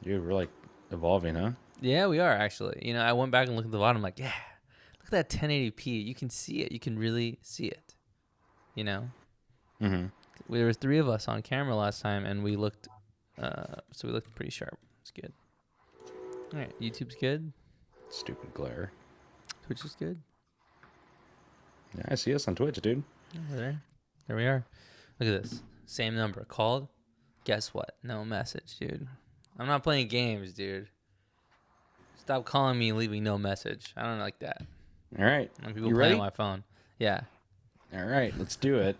Dude, we're like evolving, huh? Yeah, we are actually. I went back and looked at the bottom. Like, yeah, look at that 1080p. You can see it. You can really see it. You know, Mm-hmm. there was three of us on camera last time, and we looked. So we looked pretty sharp. It's good. All right, YouTube's good. Stupid glare. Twitch is good. Yeah, I see us on Twitch, dude. Over there. There we are. Look at this. Same number. Called. Guess what? No message, dude. I'm not playing games, dude. Stop calling me and leaving no message. I don't like that. All right. When people You play on ready? my phone. Yeah. All right, let's do it.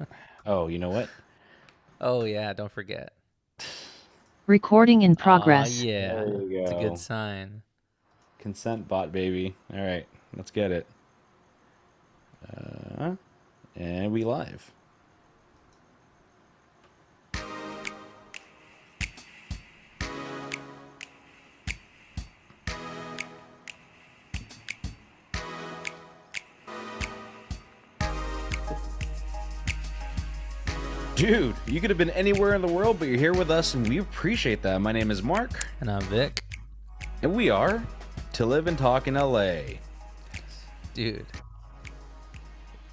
Oh, you know what? Oh, yeah. Don't forget. Recording in Oh, progress. yeah. There you It's a good go. sign. Consent bot, baby. All right, let's get it. And we live. Dude, you could have been anywhere in the world, but you're here with us, and we appreciate that. My name is Mark, And I'm Vic. and we are To Live and Talk in LA. Dude.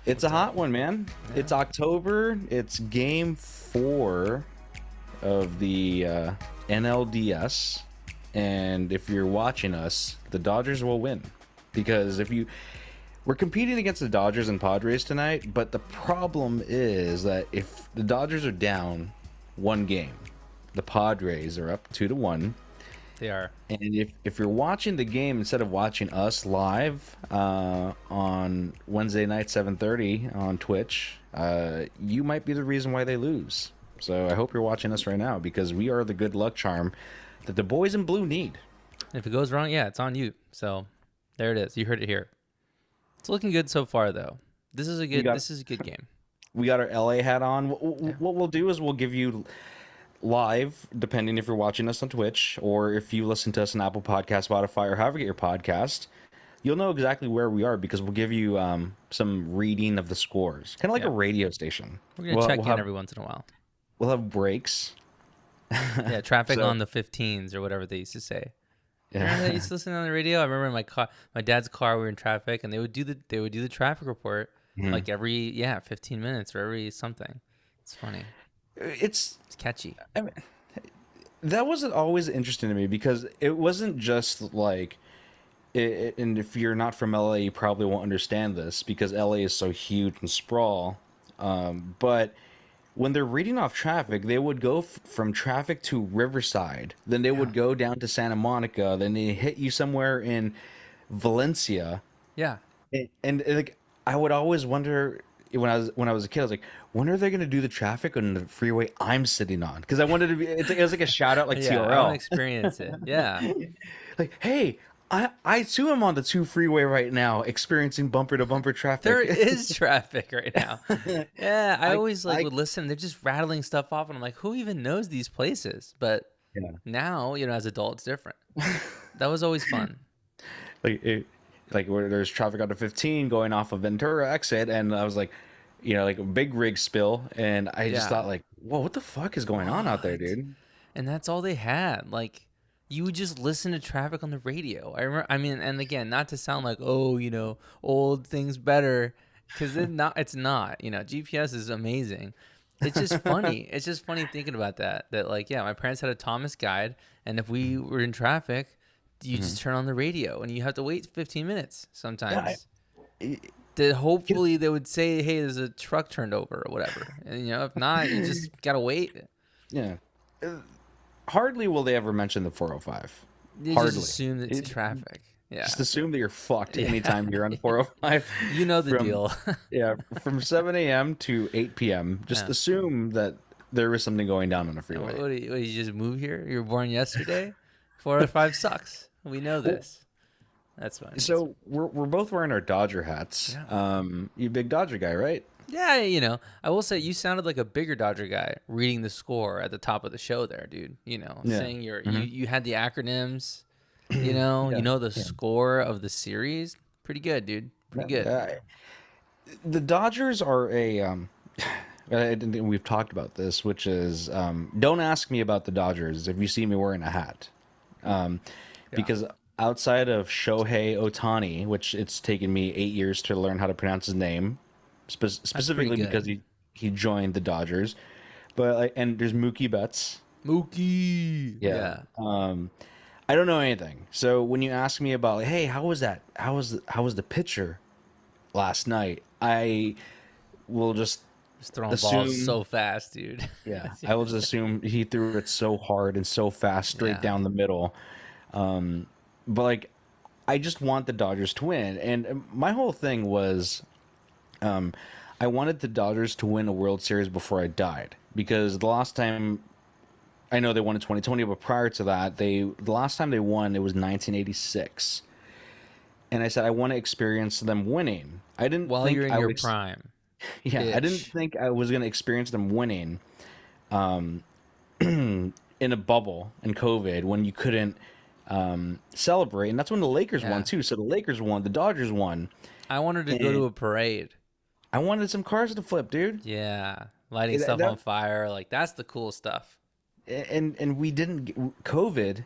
It's a hot one, man. Yeah. It's October. It's game 4 of the NLDS. And if you're watching us, the Dodgers will win. Because we're competing against the Dodgers and Padres tonight, but the problem is that if the Dodgers are down 1 game, the Padres are up 2-1. They are. And if you're watching the game instead of watching us live on Wednesday night 7:30 on Twitch, you might be the reason why they lose. So I hope you're watching us right now, because we are the good luck charm that the boys in blue need. If it goes wrong, yeah, it's on you. So there it is. You heard it here. It's looking good so far, though. This is a good game. We got our LA hat on. What we'll do is we'll give you live, depending if you're watching us on Twitch or if you listen to us on Apple Podcast, Spotify, or however you get your podcast, you'll know exactly where we are, because we'll give you some reading of the scores, kind of like a radio station. We're gonna check in every once in a while. We'll have breaks. Yeah, traffic So- on the 15s or whatever they used to say. Yeah. Remember that? You used to listen on the radio. I remember in my dad's car, we were in traffic, and they would do the traffic report like every 15 minutes or every something. It's funny. It's Catchy. I mean, that wasn't always interesting to me, because it wasn't just like and if you're not from LA, you probably won't understand this, because LA is so huge and sprawl. But when they're reading off traffic, they would go from traffic to Riverside, then they would go down to Santa Monica, then they hit you somewhere in Valencia. Yeah. And like, I would always wonder, when I was a kid, I was like, when are they going to do the traffic on the freeway I'm sitting on? Because I wanted to be. It was like a shout out, like Yeah, I want to TRL. experience it. Yeah. Like, hey, I too am on the 2 freeway right now, experiencing bumper to bumper traffic. There is traffic right now. Yeah, I always would listen. They're just rattling stuff off, and I'm like, who even knows these places? But Yeah. now, as adults, it's different. That was always fun. Like where there's traffic on the 15 going off of Ventura exit, and I was like, like a big rig spill, and I just Yeah. thought like, whoa, what the fuck is going on out there, What? dude? And that's all they had. Like, you would just listen to traffic on the radio. I mean, and again, not to sound like, old things better, because it's not. GPS is amazing. It's just funny. It's just funny thinking about that. That like, yeah, my parents had a Thomas guide, and if we were in traffic, you just turn on the radio, and you have to wait 15 minutes sometimes. That hopefully they would say, hey, there's a truck turned over or whatever. And if not, you just gotta wait. Yeah. Hardly will they ever mention the 405. You Hardly. just assume that it's traffic. Yeah. Just assume that you're fucked anytime you're on 405. You know the From- deal. Yeah, from 7 a.m. to 8 p.m. Just Yeah. assume that there is something going down on the What, freeway. what, you just move here? You were born yesterday? 405 sucks. We know this. That's fine. So we're both wearing our Dodger hats. Yeah. You a big Dodger guy, right? Yeah, I will say you sounded like a bigger Dodger guy reading the score at the top of the show there, dude. Saying you had the acronyms, you know the score of the series. Pretty good, dude. Pretty good. The Dodgers are and we've talked about this, which is don't ask me about the Dodgers if you see me wearing a hat, because outside of Shohei Otani, which it's taken me 8 years to learn how to pronounce his name, specifically good. because he joined the Dodgers, but and there's Mookie Betts. Mookie. Yeah. I don't know anything. So when you ask me about, like, hey, how was that? How was the pitcher last night? I will just Just throwing assume, balls so fast, dude. yeah, I will just assume he threw it so hard and so fast straight Yeah. down the middle. But like, I just want the Dodgers to win, and my whole thing was, I wanted the Dodgers to win a World Series before I died because the last time I know they won in 2020, but prior to that, the last time they won it was 1986, and I said I want to experience them winning. I didn't While think you're in I your would. prime. Yeah, I didn't Bitch. think I was going to experience them winning in a bubble in COVID when you couldn't celebrate. And that's when the Lakers Yeah. won too. So the Lakers won, the Dodgers won. I wanted to go to a parade. I wanted some cars to flip, dude. Yeah. Lighting That- stuff that- on fire. Like, that's the cool stuff. And we didn't COVID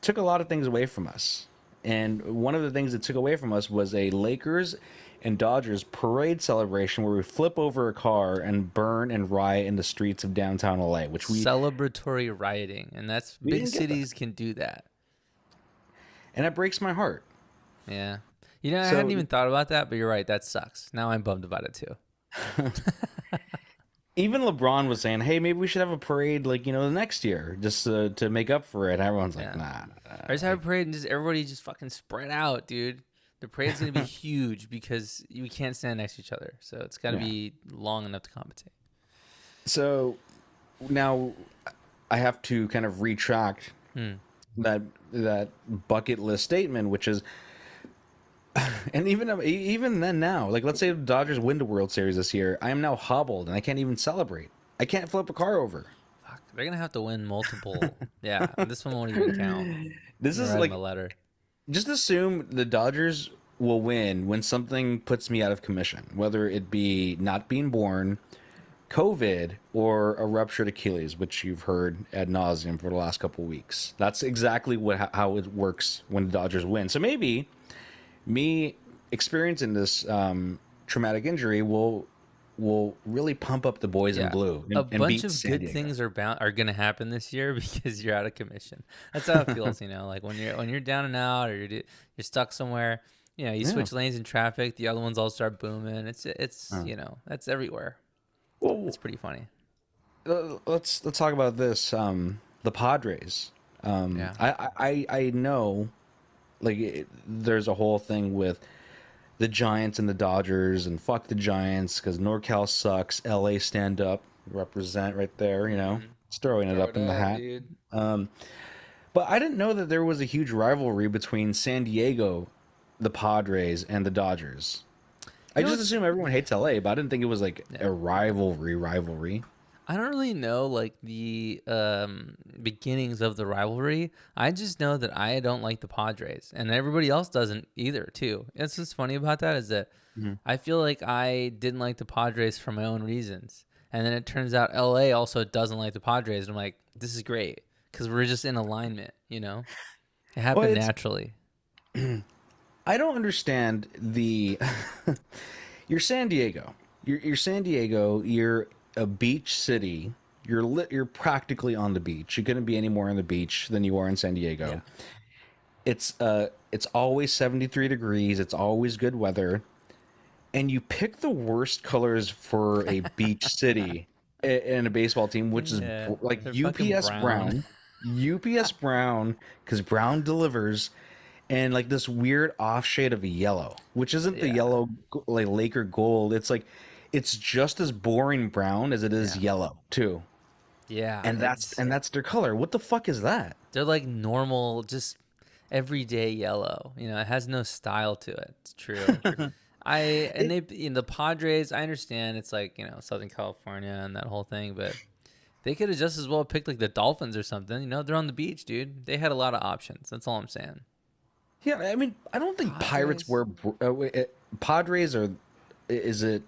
took a lot of things away from us. And one of the things it took away from us was a Lakers and Dodgers parade celebration where we flip over a car and burn and riot in the streets of downtown LA, which we Celebratory rioting. And that's We big didn't get that. cities can do that. and that breaks my heart. Yeah. You know, I So- hadn't even thought about that, but you're right. That sucks. Now I'm bummed about it too. Even LeBron was saying, "Hey, maybe we should have a parade, like the next year, just to make up for it." Everyone's like, Yeah. "Nah." I just have a parade and just everybody just fucking spread out, dude. The parade's gonna be huge because we can't stand next to each other. So it's gotta Yeah. be long enough to compensate. So now I have to kind of retract that bucket list statement, which is, and even then now, like let's say the Dodgers win the World Series this year, I am now hobbled and I can't even celebrate. I can't flip a car over. Fuck, they're gonna have to win multiple. Yeah, this one won't even count. This is Write like them a letter. just assume the Dodgers will win when something puts me out of commission, whether it be not being born, COVID, or a ruptured Achilles, which you've heard ad nauseum for the last couple of weeks. That's exactly how it works when the Dodgers win. So maybe me experiencing this traumatic injury will really pump up the boys in Yeah. blue A and bunch beat of San good Diego. things are gonna happen this year because you're out of commission. That's how it feels, Like when you're down and out or you're stuck somewhere. You Yeah. switch lanes in traffic. The other ones all start booming. It's that's everywhere. Well, It's pretty funny. let's talk about this. The Padres. Yeah. I know, like there's a whole thing with the Giants and the Dodgers, and fuck the Giants because NorCal sucks. LA stand up, represent right there. Just throwing it up in the hat. dude. But I didn't know that there was a huge rivalry between San Diego, the Padres, and the Dodgers. I know just what's- assume everyone hates LA, but I didn't think it was like a rivalry. I don't really know like the beginnings of the rivalry. I just know that I don't like the Padres, and everybody else doesn't either. Too. It's what's funny about that is that I feel like I didn't like the Padres for my own reasons, and then it turns out LA also doesn't like the Padres, and I'm like, this is great because we're just in alignment. It happened it's- naturally. I don't understand the. You're San Diego. You're San Diego. You're a beach city. You're practically on the beach. You couldn't be any more on the beach than you are in San Diego. It's always 73 degrees. It's always good weather, and you pick the worst colors for a beach city in a baseball team, which is Yeah, like they're fucking UPS brown. UPS brown, because brown delivers. And like this weird off shade of yellow, which isn't the Yeah. yellow like Laker gold. It's just as boring brown as it is yellow too. Yeah, And that's their color. What the fuck is that? they're like normal, just everyday yellow. It has no style to it. It's true. The Padres. I understand it's like Southern California and that whole thing, but they could have just as well picked like the Dolphins or something. They're on the beach, dude. They had a lot of options. That's all I'm saying. Yeah, I mean, I don't think Pirates Padres? were Padres are. Is it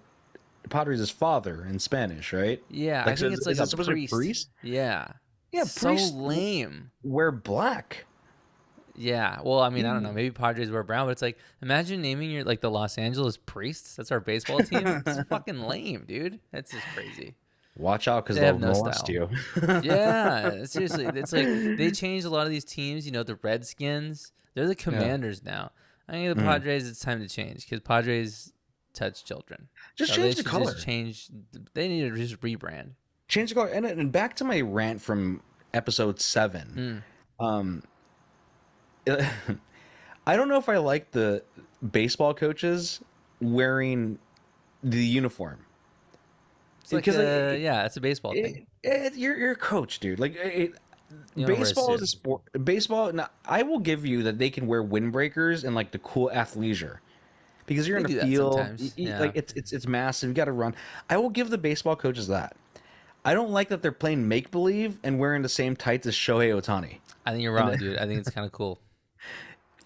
Padres' father in Spanish, right? Yeah, Like, I think so it's like is a it supposed to be priest. priest? Yeah. Yeah, So priests lame. wear black. Yeah. Well, I mean, I don't know. Maybe Padres wear brown, but it's like, imagine naming your like the Los Angeles Priests. That's our baseball team. It's fucking lame, dude. That's just crazy. Watch out, because They have they'll no molest style. you. Yeah, seriously. It's like they changed a lot of these teams. You know, the Redskins. They're the Yeah. Commanders now. I think the Mhm. Padres. It's time to change because Padres touch children. Just So they change the should color. just change. They need to just rebrand. Change the color. And back to my rant from episode 7. Um, I don't know if I like the baseball coaches wearing the uniform. It's like Because yeah, it's a baseball thing. you're a coach, dude. Like You don't wear a baseball is suit. a sport. Baseball. Now, I will give you that they can wear windbreakers and like the cool athleisure, because you're They in a do that field. sometimes. Like Yeah. it's massive. You got to run. I will give the baseball coaches that. I don't like that they're playing make believe and wearing the same tights as Shohei Otani. I think you're wrong, dude. I think it's kind of cool.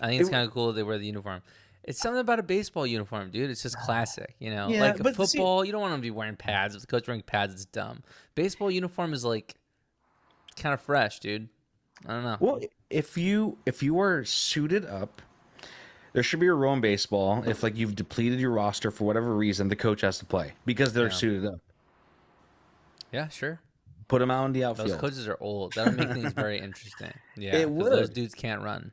I think it's kind of cool they wear the uniform. It's something about a baseball uniform, dude. It's just classic, you know. Yeah, Like but see, football, you don't want them to be wearing pads. If the coach wearing pads, it's dumb. Baseball uniform is like kind of fresh, dude. I don't know. well, if you are suited up, there should be a rule in baseball. If like you've depleted your roster for whatever reason, the coach has to play because they're Yeah. suited up. Yeah, sure. Put them out in the Those outfield. coaches are old. That'll make things very interesting. Yeah, It because those would. dudes can't run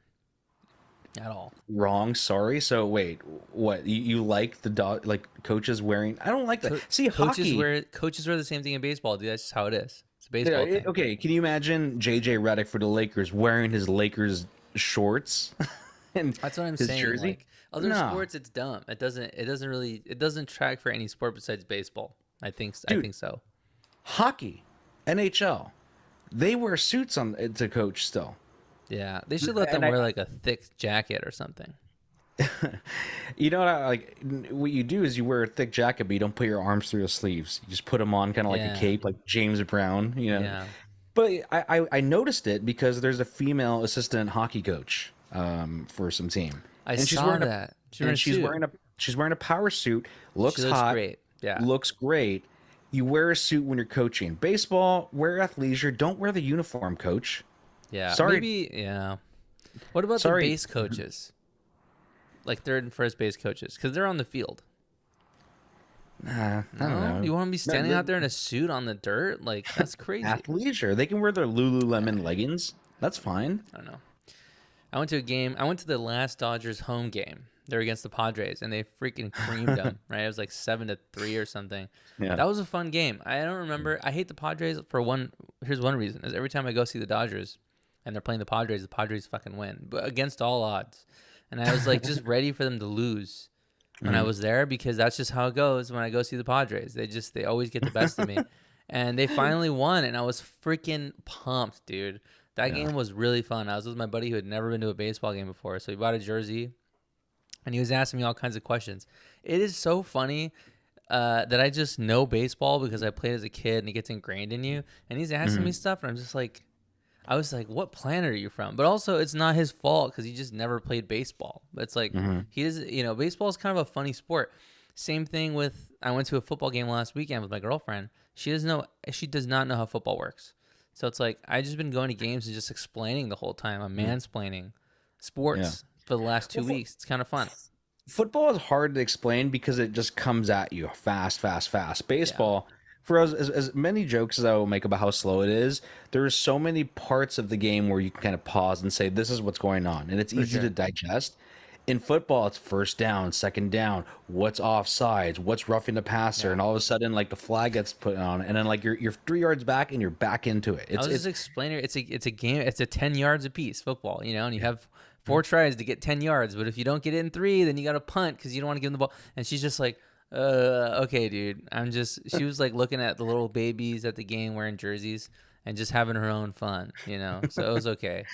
at all. Wrong, sorry. So wait, what? You like the like coaches wearing? I don't like that. See, hockey. Coaches wear the same thing in baseball, dude. That's just how it is. It's a Yeah, baseball thing. okay, can you imagine JJ Redick for the Lakers wearing his Lakers shorts and That's what I'm his saying. jersey? Like other No. sports, it's dumb. It doesn't track for any sport besides baseball. I think Dude. so. Hockey, NHL, they wear suits on to coach still. Yeah, they should let them And wear like a thick jacket or something. You know what? What you do is you wear a thick jacket, but you don't put your arms through the sleeves. You just put them on, kind of like Yeah. a cape, like James Brown. You know. Yeah. But I noticed it because there's a female assistant hockey coach for some team. I And saw wearing that. she's wearing a power suit. Looks She looks hot. great. Yeah. Looks great. You wear a suit when you're coaching. Baseball, wear athleisure. Don't wear the uniform, coach. Yeah. Sorry. Maybe. Yeah. What about Sorry. the base coaches? Like third and first base coaches, because they're on the field. Nah, I don't know. You want to be standing the- out there in a suit on the dirt? Like that's crazy. Athleisure. They can wear their Lululemon leggings. That's fine. I don't know. I went to a game. I went to the last Dodgers home game. They're against the Padres, and they freaking creamed them. Right, it was like 7-3 or something. Yeah. That was a fun game. I don't remember. I hate the Padres for one. Here's one reason: is every time I go see the Dodgers, and they're playing the Padres fucking win, but against all odds. And I was like just ready for them to lose when I was there, because that's just how it goes when I go see the Padres. They always get the best of me. And they finally won, and I was freaking pumped, dude. That game was really fun. I was with my buddy who had never been to a baseball game before, so he bought a jersey, and he was asking me all kinds of questions. It is so funny that I just know baseball because I played as a kid, and it gets ingrained in you. And he's asking me stuff, and I'm just like, I was like, what planet are you from? But also, it's not his fault because he just never played baseball. But it's like, he is, baseball is kind of a funny sport. Same thing with, I went to a football game last weekend with my girlfriend. She does not know how football works. So it's like, I just been going to games and just explaining the whole time. I'm mansplaining sports for the last 2 weeks. It's kind of fun. Football is hard to explain because it just comes at you fast. Baseball, for us, as many jokes as I will make about how slow it is, there are so many parts of the game where you can kind of pause and say, this is what's going on. And it's easy to digest. In football, it's first down, second down, what's offsides, what's roughing the passer, and all of a sudden, like the flag gets put on, and then like you're 3 yards back and you're back into it. I was just explaining, it's a game, it's a 10 yards apiece, football, and you have 4 tries to get 10 yards, but if you don't get it in 3, then you got to punt because you don't want to give them the ball. And she's just like, okay, dude. She was like looking at the little babies at the game wearing jerseys and just having her own fun, so it was okay.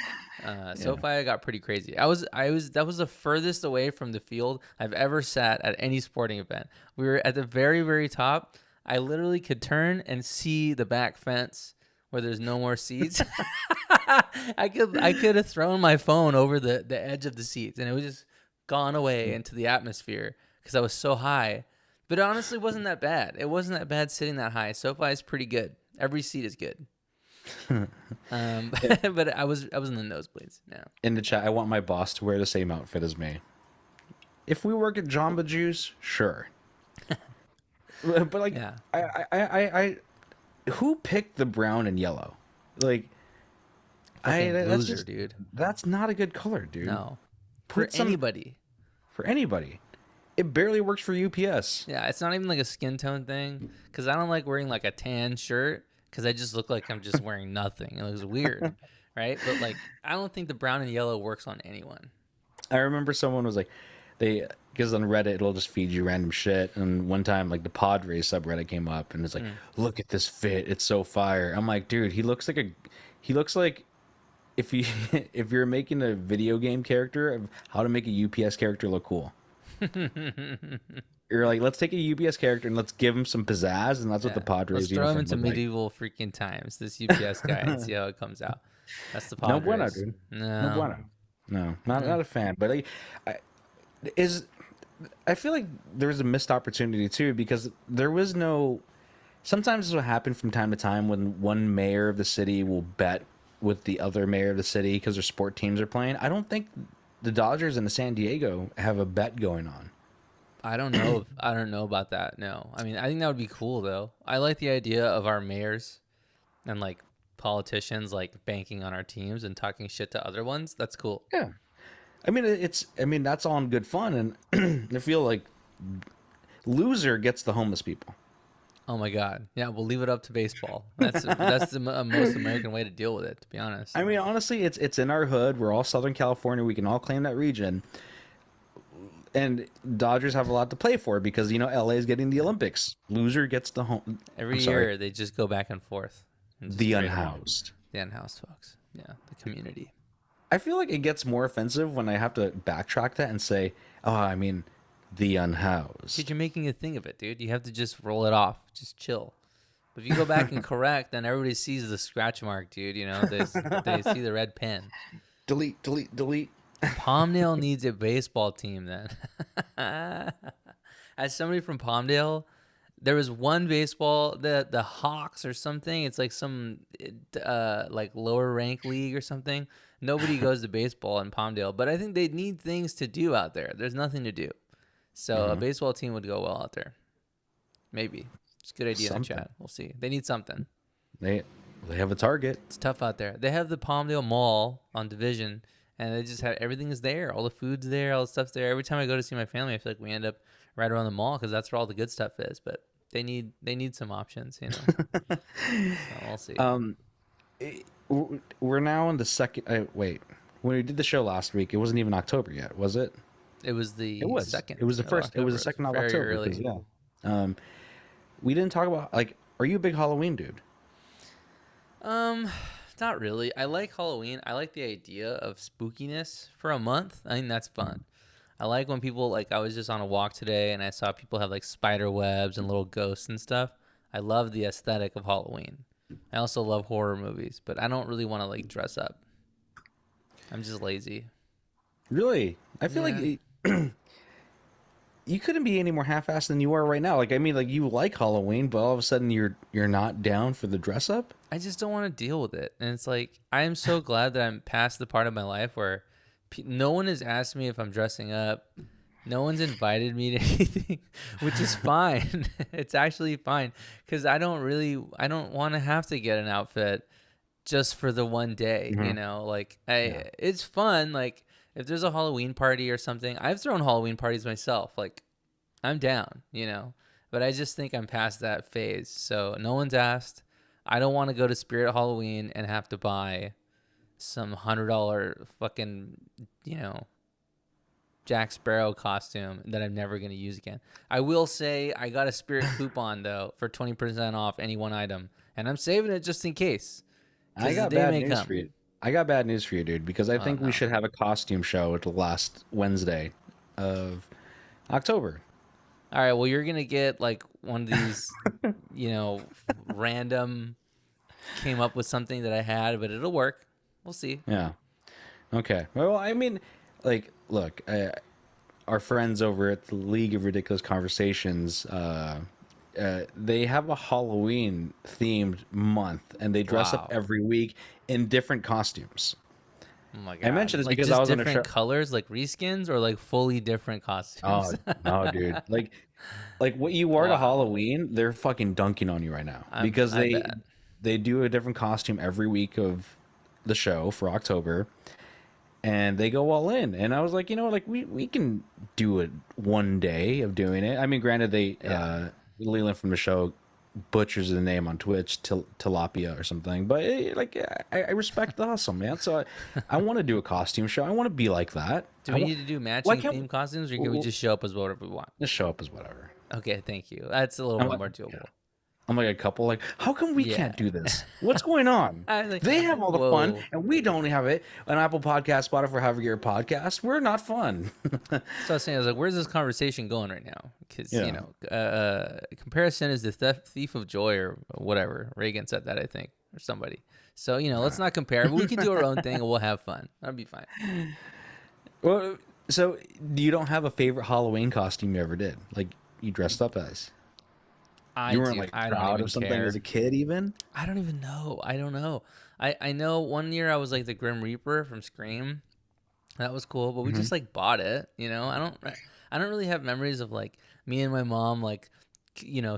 SoFi got pretty crazy. That was the furthest away from the field I've ever sat at any sporting event. We were at the very, very top. I literally could turn and see the back fence where there's no more seats. I could have thrown my phone over the edge of the seats and it was just gone away into the atmosphere because I was so high. But it honestly wasn't that bad. It wasn't that bad sitting that high. SoFi is pretty good. Every seat is good. But I was in the nosebleeds. No. In the chat, I want my boss to wear the same outfit as me. If we work at Jamba Juice, sure. But like, Yeah. who picked the brown and yellow? Like, Fucking that's loser, just dude. that's not a good color, dude. No. Put For some- anybody. For anybody. It barely works for UPS. Yeah, it's not even like a skin tone thing. Because I don't like wearing like a tan shirt. Because I just look like I'm just wearing nothing. It looks weird, right? But like, I don't think the brown and yellow works on anyone. I remember someone was like, because on Reddit it'll just feed you random shit. And one time, like the Padres subreddit came up, and it's like, look at this fit, it's so fire. I'm like, dude, he looks like if you if you're making a video game character of how to make a UPS character look cool. You're like, let's take a UPS character and let's give him some pizzazz, and that's what the Padres Let's throw him uniform into looked like. medieval freaking times. This UPS guy, and see how it comes out. That's the Padres. No bueno, dude. No bueno. No, not a fan. But like, I feel like there was a missed opportunity too, because there was no. Sometimes this will happen from time to time when one mayor of the city will bet with the other mayor of the city because their sport teams are playing. I don't think the Dodgers and the San Diego have a bet going on. I don't know. I don't know about that. No, I mean, I think that would be cool though. I like the idea of our mayors and like politicians like banking on our teams and talking shit to other ones. That's cool. Yeah, I mean that's all in good fun, and I feel like loser gets the homeless people. Oh my god. Yeah, we'll leave it up to baseball. That's the most American way to deal with it. To be honest. I mean, honestly, it's in our hood. We're all Southern California. We can all claim that region. And Dodgers have a lot to play for because, LA is getting the Olympics. Loser gets the home. Every year they just go back and forth. And just The trade unhoused. The unhoused folks. Yeah, the community. I feel like it gets more offensive when I have to backtrack that and say, oh, I mean, the unhoused. Dude, you're making a thing of it, dude. You have to just roll it off. Just chill. But if you go back and correct, then everybody sees the scratch mark, dude. They see the red pen. Delete, delete, delete. Palmdale needs a baseball team then. As somebody from Palmdale, there was one baseball, the Hawks or something. It's like some like lower rank league or something. Nobody goes to baseball in Palmdale, but I think they need things to do out there. There's nothing to do. So a baseball team would go well out there. Maybe. It's a good idea in the chat. We'll see. They need something. They have a target. It's tough out there. They have the Palmdale Mall on Division, and they just have everything is there. All the food's there. All the stuff's there. Every time I go to see my family, I feel like we end up right around the mall because that's where all the good stuff is. But they need some options, So we'll see. We're now in the second. Wait, when we did the show last week, it wasn't even October yet, was it? It was the second. It was the of first. It was the October. second of Very October. early. 'Cause, yeah. We didn't talk about Are you a big Halloween dude? Not really. I like Halloween. I like the idea of spookiness for a month. I think that's fun. I like when people I was just on a walk today and I saw people have like spider webs and little ghosts and stuff. I love the aesthetic of Halloween. I also love horror movies, but I don't really want to dress up. I'm just lazy. Really? I feel like you couldn't be any more half-assed than you are right now. You like Halloween, but all of a sudden you're not down for the dress up. I just don't want to deal with it. And it's like, I am so glad that I'm past the part of my life where no one has asked me if I'm dressing up. No one's invited me to anything, which is fine. It's actually fine because I don't want to have to get an outfit just for the one day, It's fun. If there's a Halloween party or something, I've thrown Halloween parties myself. I'm down, but I just think I'm past that phase. So no one's asked. I don't want to go to Spirit Halloween and have to buy some $100 fucking, Jack Sparrow costume that I'm never going to use again. I will say I got a Spirit coupon though for 20% off any one item, and I'm saving it just in case. I got bad news for you. I got bad news for you, dude, because I think we should have a costume show at the last Wednesday of October. All right, well, you're going to get one of these, random came up with something that I had, but it'll work. We'll see. Yeah. Okay. Well, I mean, look, our friends over at the League of Ridiculous Conversations they have a Halloween themed month, and they dress up Wow. every week in different costumes. Oh my I mentioned God. this Like because I just was on a show. different colors, like reskins, or like fully different Oh costumes. no, dude! Like what you wore to Wow. Halloween, they're fucking dunking on you right now because I bet. they do a different costume every week of the show for October, and they go all in. And I was like, like we can do it one day of doing it. I mean, granted, they Yeah. Leland from the show butchers the name on Twitch, Tilapia or something, but I respect the hustle, man. So I want to do a costume show. I want to be like that. Do we need to do Why matching can't theme costumes, or can we we just show up as whatever we want? just show up as whatever? Okay, thank you. That's a little I'm bit like, more yeah. doable. I'm like a couple. Like, how come we Yeah. can't do this? What's going on? I was like, They have all the fun, whoa. and we don't have it. An Apple Podcast, Spotify, however your podcast. We're not fun. So I was saying, I was like, where's this conversation going right now? Because, Yeah. comparison is the thief of joy or whatever. Reagan said that, I think, or somebody. So, let's not compare. But we can do our own thing and we'll have fun. That'll be fine. Well, so you don't have a favorite Halloween costume you ever did? Like you dressed up as? You weren't like I don't proud even of something care. as a kid, even? I don't even know. I don't know. I know one year I was like the Grim Reaper from Scream. That was cool, but we just like bought it, I don't really have memories of like me and my mom like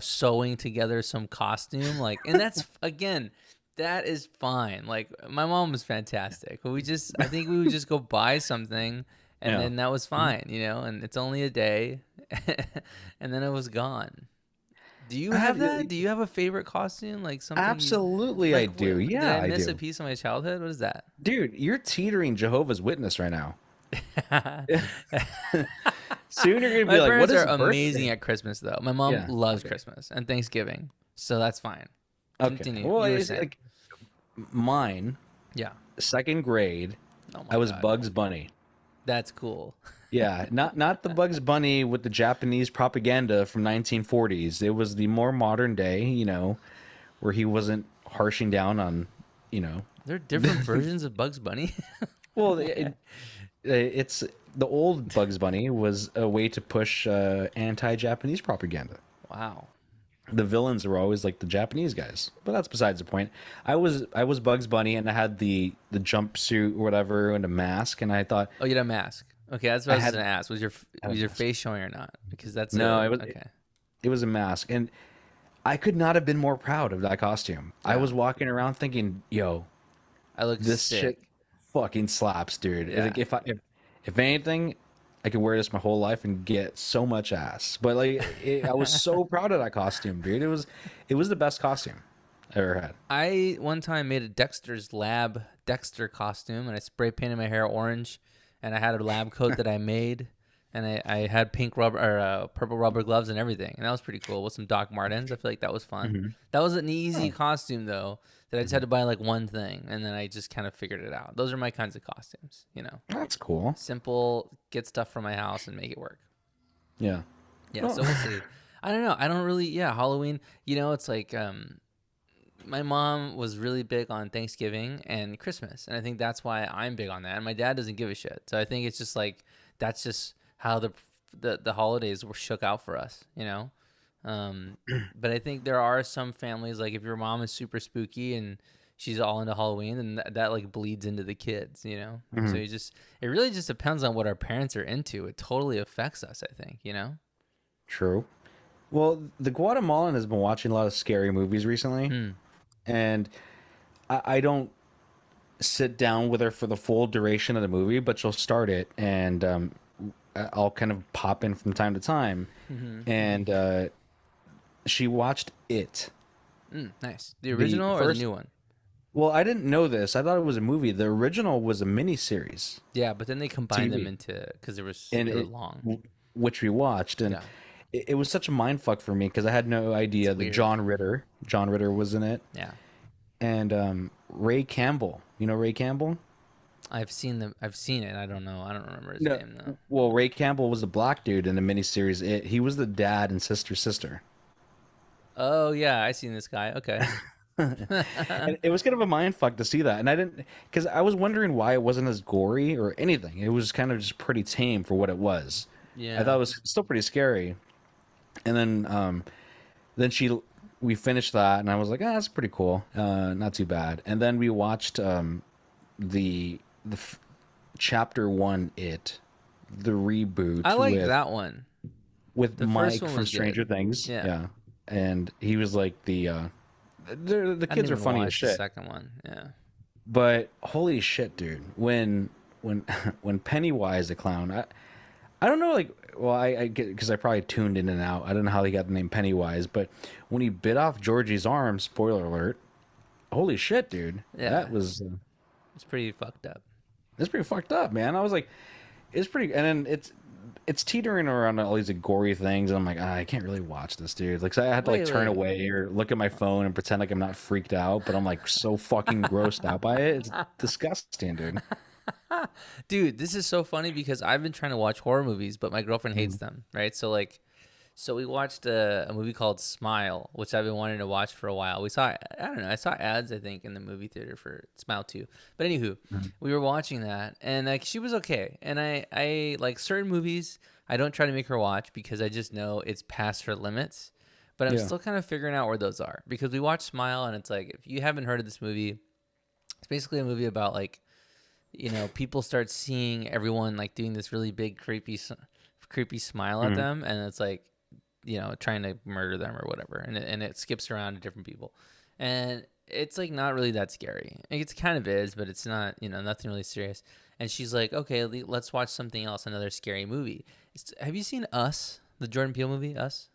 sewing together some costume like, and that's again, that is fine. Like my mom was fantastic. But I think we would just go buy something and Yeah. then that was fine, and it's only a day and then it was gone. Do you have that? Do you have a favorite costume? Like something Absolutely, I do. did Yeah, I I miss do. a piece of my childhood? What is that? Dude, you're teetering Jehovah's Witness right now. Soon you're gonna My be like, "What parents is are amazing birthday?" at Christmas, though. My mom Yeah. loves Okay. Christmas and Thanksgiving, so that's fine. Okay. Continue. Well, You were it's saying. like mine, Yeah. second grade, Oh I my was God. Bugs Bunny. That's cool. Yeah, not the Bugs Bunny with the Japanese propaganda from 1940s. It was the more modern day, where he wasn't harshing down on, you know. There are different versions of Bugs Bunny. Well, it's the old Bugs Bunny was a way to push anti-Japanese propaganda. Wow. The villains were always like the Japanese guys, but that's besides the point. I was Bugs Bunny, and I had the jumpsuit or whatever and a mask, and I thought Oh, you had a mask. Okay, that's what I was had- gonna ask. Was your had a was your mask. face showing or not? Because that's No, it was okay. it was a mask, and I could not have been more proud of that costume. I Yeah. was walking around thinking, "Yo, I look this sick. shit fucking slaps, dude." Yeah. Like if anything, I could wear this my whole life and get so much ass. But like, I was so proud of that costume, dude. It was the best costume I ever had. I one time made a Dexter's Lab Dexter costume, and I spray painted my hair orange, and I had a lab coat that I made, and I had pink rubber or purple rubber gloves and everything, and that was pretty cool with some Doc Martens. I feel like that was fun. Mm-hmm. That was an easy costume though, that I just had to buy like one thing, and then I just kind of figured it out. Those are my kinds of costumes, That's cool. simple, get stuff from my house and make it work. Yeah. Yeah, so we'll see. I don't know. I don't really. Yeah, Halloween. It's like my mom was really big on Thanksgiving and Christmas, and I think that's why I'm big on that. And my dad doesn't give a shit, so I think it's just like that's just how the holidays were shook out for us. But I think there are some families like if your mom is super spooky and she's all into Halloween, then that like bleeds into the kids. So it really just depends on what our parents are into. It totally affects us, I think. True. Well, the Guatemalan has been watching a lot of scary movies recently, and I don't sit down with her for the full duration of the movie, but she'll start it, and I'll kind of pop in from time to time, and she watched It. Nice. The original or the first- new one? Well, I didn't know this. I thought it was a movie. The original was a miniseries, Yeah, but then they combined them TV. into because they were and super it, long. which we watched, and Yeah. it was such a mind fuck for me because I had no idea that weird. John Ritter was in it. Yeah, And Ray Campbell. You know Ray Campbell? I've seen it. I don't know. I don't remember his No. name though. Well, Ray Campbell was the black dude in the miniseries It. He was the dad and sister. Oh yeah, I seen this guy. Okay. And it was kind of a mind fuck to see that. And I didn't, because I was wondering why it wasn't as gory or anything. It was kind of just pretty tame for what it was. Yeah. I thought it was still pretty scary. And then then we finished that, and I was like, ah, that's pretty cool, not too bad. And then we watched the chapter one, the reboot I like with that one. The first Mike one from was Stranger good. Things. Yeah. Yeah, and he was like the I didn't kids are even funny as watch the shit. second one. Yeah. But holy shit, dude! When when Pennywise the clown, I don't know, like, well, I get, because I probably tuned in and out. I don't know how they got the name Pennywise, but when he bit off Georgie's arm, spoiler alert, holy shit, dude, Yeah. that was It's pretty fucked up. it's pretty fucked up, man. I was like, it's pretty, and then it's teetering around all these like, gory things, and I'm like, I can't really watch this, dude. Like, so I had to like Wait, turn wait. away or look at my phone and pretend like I'm not freaked out, but I'm like so fucking grossed out by it. It's disgusting, dude. Dude, this is so funny because I've been trying to watch horror movies, but my girlfriend hates Mm-hmm. them, right? So we watched a movie called Smile, which I've been wanting to watch for a while. I don't know, I saw ads, I think, in the movie theater for Smile 2. But anywho, Mm-hmm. we were watching that, and like she was okay. And I like certain movies, I don't try to make her watch because I just know it's past her limits. But I'm Yeah. still kind of figuring out where those are because we watched Smile, and it's like, if you haven't heard of this movie, it's basically a movie about like, people start seeing everyone like doing this really big creepy smile at them, and it's like, trying to murder them or whatever, and it skips around to different people, and it's like not really that scary. Like, it's kind of is, but it's not, nothing really serious. And she's like, okay, let's watch something else, another scary movie. Have you seen Us, the Jordan Peele movie, Us?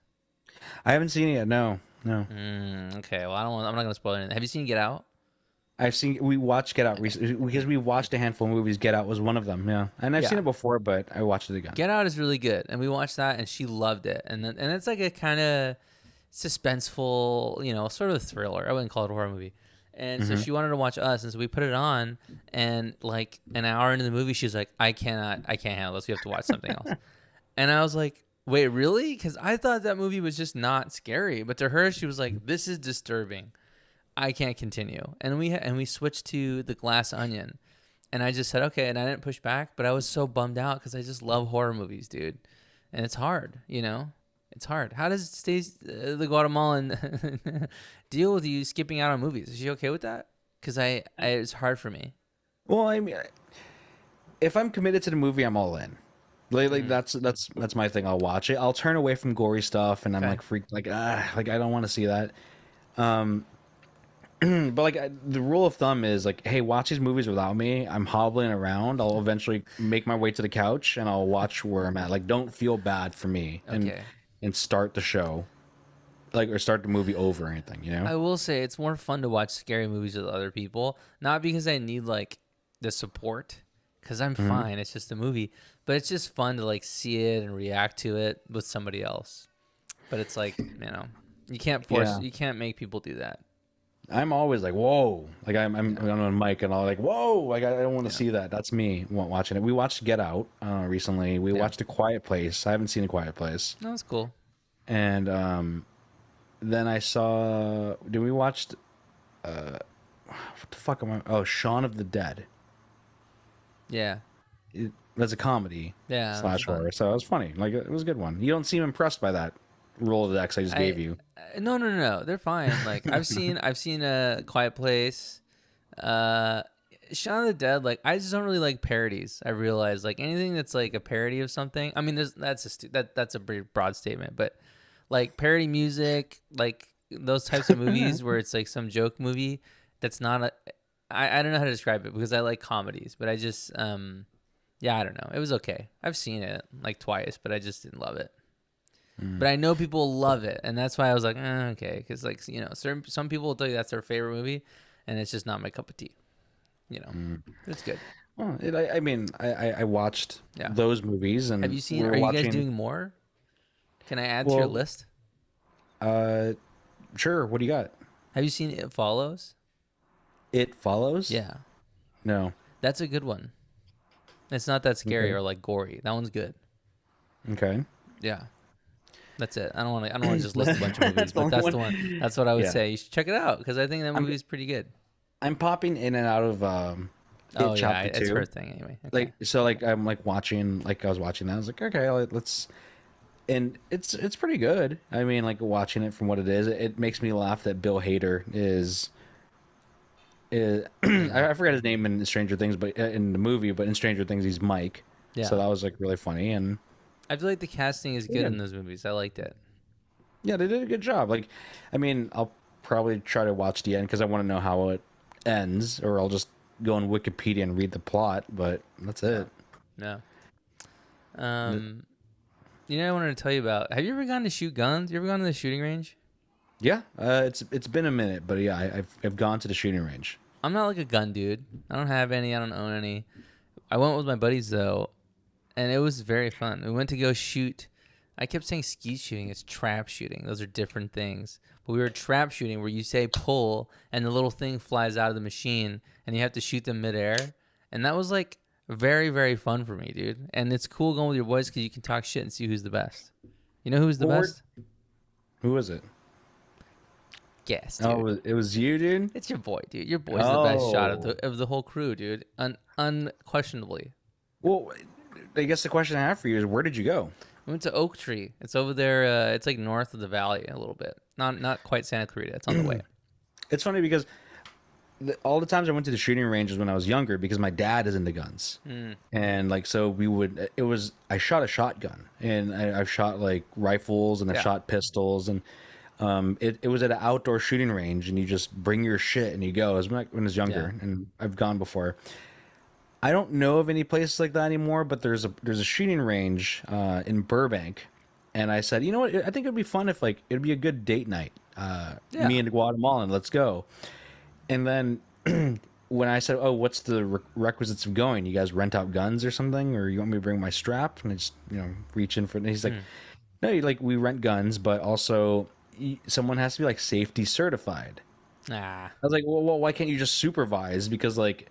I haven't seen it yet. No, no. Okay, well, I'm not gonna spoil anything. Have you seen Get Out? We watched Get Out recently because we watched a handful of movies. Get Out was one of them. Yeah, and I've Yeah. seen it before, but I watched it again. Get Out is really good, and we watched that, and she loved it. And it's like a kind of suspenseful, sort of thriller. I wouldn't call it a horror movie. And so she wanted to watch Us, and so we put it on, and like an hour into the movie, she's like, I can't handle this. We have to watch something else." And I was like, "Wait, really?" Because I thought that movie was just not scary, but to her, she was like, "This is disturbing. I can't continue." And we switched to The Glass Onion. And I just said, okay, and I didn't push back, but I was so bummed out because I just love horror movies, dude. And it's hard, It's hard. How does the Guatemalan deal with you skipping out on movies? Is she okay with that? Because it's hard for me. Well, I mean, if I'm committed to the movie, I'm all in. Like that's my thing. I'll watch it. I'll turn away from gory stuff, and I'm Okay. like freaked. Like like I don't want to see that. But like the rule of thumb is like, hey, watch these movies without me. I'm hobbling around. I'll eventually make my way to the couch and I'll watch where I'm at. Like, don't feel bad for me Okay. and start the show, like, or start the movie over or anything. I will say it's more fun to watch scary movies with other people, not because I need like the support, because I'm fine. It's just a movie, but it's just fun to like see it and react to it with somebody else. But it's like, you can't force, Yeah. you can't make people do that. I'm always like, whoa, like I'm on mic and I'll like, whoa, like I don't want to see that. That's me watching it. We watched Get Out recently. We watched A Quiet Place. I haven't seen A Quiet Place. No, it's cool. And then I saw. Did we watched? What the fuck am I? Oh, Shaun of the Dead. Yeah. That's a comedy Yeah. slash that's fun. horror, so it was funny. Like, it was a good one. You don't seem impressed by that Rolodex I just gave you. No. They're fine. Like I've seen A Quiet Place, Shaun of the Dead. Like I just don't really like parodies. I realize like anything that's like a parody of something. I mean, that's a pretty broad statement, but like parody music, like those types of movies where it's like some joke movie that's not a. I don't know how to describe it because I like comedies, but I just yeah, I don't know. It was okay. I've seen it like twice, but I just didn't love it. But I know people love it, and that's why I was like, okay, because like some people will tell you that's their favorite movie, and it's just not my cup of tea. It's good. Well, I mean, I watched Yeah. those movies, and Have you seen? we're Are you watching, guys doing more? Can I add to your Well- list? Sure. What do you got? Have you seen It Follows? It Follows. Yeah, No. that's a good one. It's not that scary Okay. or like gory. That one's good. Okay. Yeah. That's it. I don't want to just list a bunch of movies, That's the but that's only the one. one. That's what I would Yeah. say. You should check it out because I think that movie is pretty good. I'm popping in and out of Oh It yeah, Chapter it's 2. her thing anyway. Okay. Like, so like I'm like watching, like I was watching that. I was like, okay, let's. and it's pretty good. I mean, like watching it from what it is, it makes me laugh that Bill Hader is Yeah. I forgot his name in Stranger Things, but in the movie, but in Stranger Things he's Mike. So Yeah. that was like really funny, and I feel like the casting is good yeah, in those movies. I liked it. yeah, they did a good job. Like, I mean, I'll probably try to watch the end because I want to know how it ends, or I'll just go on Wikipedia and read the plot. But that's Yeah. it. No. The- You know, I wanted to tell you about. Have you ever gone to shoot guns? You ever gone to the shooting range? Yeah, it's been a minute, but yeah, I've gone to the shooting range. I'm not like a gun dude. I don't have any. I don't own any. I went with my buddies though, and it was very fun. We went to go shoot. I kept saying skeet shooting. It's trap shooting. Those are different things. But we were trap shooting where you say pull and the little thing flies out of the machine and you have to shoot them midair. And that was like very, very fun for me, dude. And it's cool going with your boys because you can talk shit and see who's the best. You know who's the Well, best? who was it? Guess, dude. Oh, it was you, dude. It's your boy, dude. Your boy's the best shot of Oh. the whole crew, dude. Unquestionably. Well, I guess the question I have for you is, where did you go? We went to Oak Tree. It's over there. It's like north of the valley a little bit. Not quite Santa Clarita. It's on the way. It's funny because all the times I went to the shooting ranges when I was younger, because my dad is into guns, and like so we would. It was I shot a shotgun, and I've shot like rifles, and I've Yeah. shot pistols, and it was at an outdoor shooting range, and you just bring your shit and you go. It was when I was younger, Yeah. and I've gone before. I don't know of any places like that anymore, but there's a shooting range in Burbank, and I said, you know what? I think it'd be fun if like it'd be a good date night. Yeah. Me and Guatemalan, let's go. And then when I said, oh, what's the requisites of going? You guys rent out guns or something, or you want me to bring my strap? And I just reach in for it. And he's like, no, like we rent guns, but also someone has to be like safety certified. Ah. I was like, well, why can't you just supervise? Because like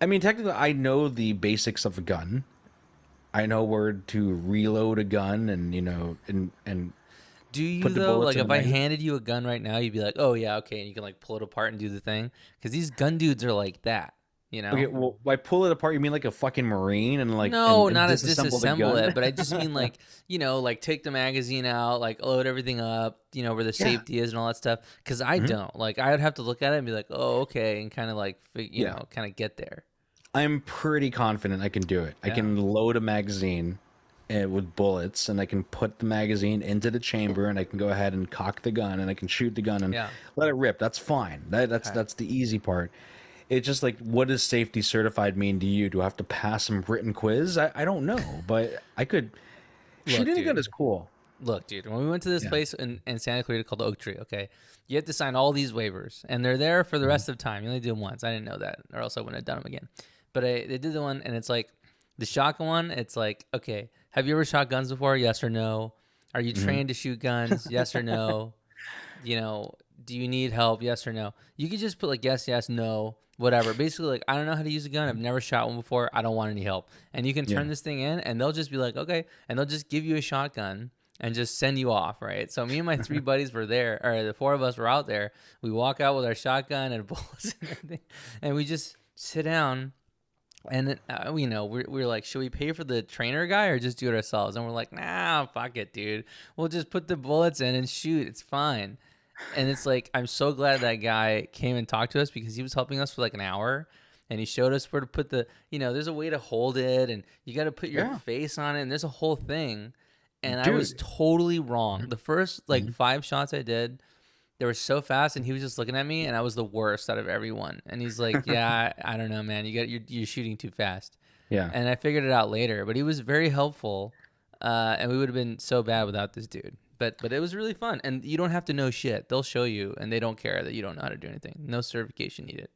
I mean, technically, I know the basics of a gun. I know where to reload a gun, and and Do you put the though? bullets Like in if the I magazine. handed you a gun right now, you'd be like, "Oh yeah, okay," and you can like pull it apart and do the thing. Because these gun dudes are like that, you know? Okay, well, by pull it apart, you mean like a fucking marine and like No, and not as disassemble the disassemble gun? it, but I just mean like, like take the magazine out, like load everything up, where the Yeah. safety is and all that stuff. Because I don't. Like I would have to look at it and be like, "Oh, okay," and kind of like, Yeah. kind of get there. I'm pretty confident I can do it. I Yeah. can load a magazine with bullets, and I can put the magazine into the chamber, and I can go ahead and cock the gun, and I can shoot the gun and Yeah. let it rip. That's fine. That's Okay. that's the easy part. It's just like, what does safety certified mean to you? Do I have to pass some written quiz? I don't know, but I could. Look, Shooting a gun dude. is cool. Look, dude, when we went to this Yeah. place in Santa Clarita called Oak Tree, okay, you have to sign all these waivers, and they're there for the rest of the time. You only do them once. I didn't know that, or else I wouldn't have done them again. But they did the one, and it's like the shotgun one. It's like, okay, have you ever shot guns before? Yes or no? Are you trained to shoot guns? Yes or no? Do you need help? Yes or no? You could just put like yes, yes, no, whatever. Basically, like, I don't know how to use a gun. I've never shot one before. I don't want any help. And you can turn Yeah. this thing in, and they'll just be like, okay, and they'll just give you a shotgun and just send you off, right? So me and my three buddies were there, or the four of us were out there. We walk out with our shotgun and bullets and everything, and we just sit down. And then, we're like, should we pay for the trainer guy or just do it ourselves? And we're like, nah, fuck it, dude. We'll just put the bullets in and shoot. It's fine. And it's like, I'm so glad that guy came and talked to us because he was helping us for like an hour. And he showed us where to put there's a way to hold it and you got to put your Yeah. face on it. And there's a whole thing. And I was Dude. totally wrong. The first like 5 shots I did, they were so fast, and he was just looking at me, and I was the worst out of everyone. And he's like, "Yeah, I don't know, man. You're shooting too fast." Yeah. And I figured it out later, but he was very helpful, and we would have been so bad without this dude. But it was really fun, and you don't have to know shit. They'll show you, and they don't care that you don't know how to do anything. No certification needed.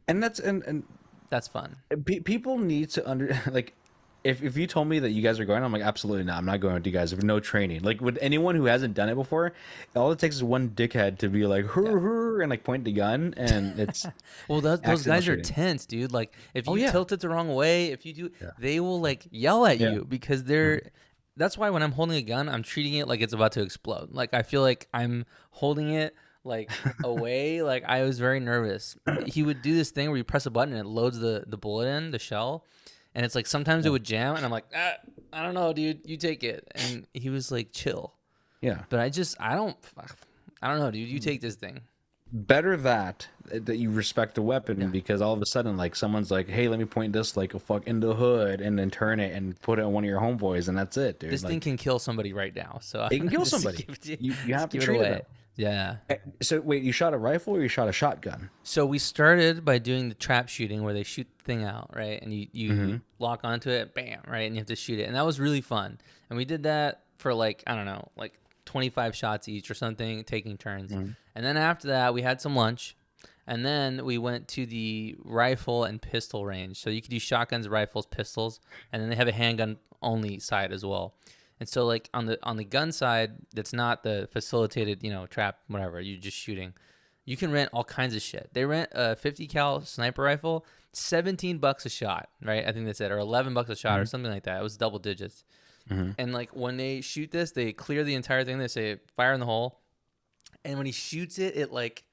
And that's and That's fun. people need to like if you told me that you guys are going, I'm like, absolutely not. I'm not going with you guys with no training. Like with anyone who hasn't done it before, all it takes is one dickhead to be like, hur, hur, and like point the gun, and it's Well, those accidental guys are shooting. tense, dude. Like, if you yeah. tilt it the wrong way, if you do, they will like yell at Yeah. you because they're. That's why when I'm holding a gun, I'm treating it like it's about to explode. Like I feel like I'm holding it like away. Like I was very nervous. He would do this thing where you press a button and it loads the bullet in the shell, And it's like sometimes it would jam, and I'm like, I don't know, dude, you take it. And he was like, chill. Yeah. But I don't know, dude. You take this thing. Better that you respect the weapon because all of a sudden like someone's like, hey, let me point this like a fuck in the hood and then turn it and put it on one of your homeboys and that's it, dude. This like, thing can kill somebody right now. So it can kill just somebody. give it You have just to give it treat away. it. Yeah. So wait, you shot a rifle or you shot a shotgun? So we started by doing the trap shooting where they shoot the thing out, right? And you lock onto it, bam, right? And you have to shoot it. And that was really fun. And we did that for like, I don't know, like 25 shots each or something, taking turns. And then after that, we had some lunch. And then we went to the rifle and pistol range. So you could use shotguns, rifles, pistols, and then they have a handgun only side as well. And so like on the gun side, that's not the facilitated, trap, whatever, you're just shooting. You can rent all kinds of shit. They rent a 50 cal sniper rifle, $17 a shot, right? I think that's it, or $11 a shot or something like that. It was double digits. And like when they shoot this, they clear the entire thing. They say fire in the hole. And when he shoots it, it like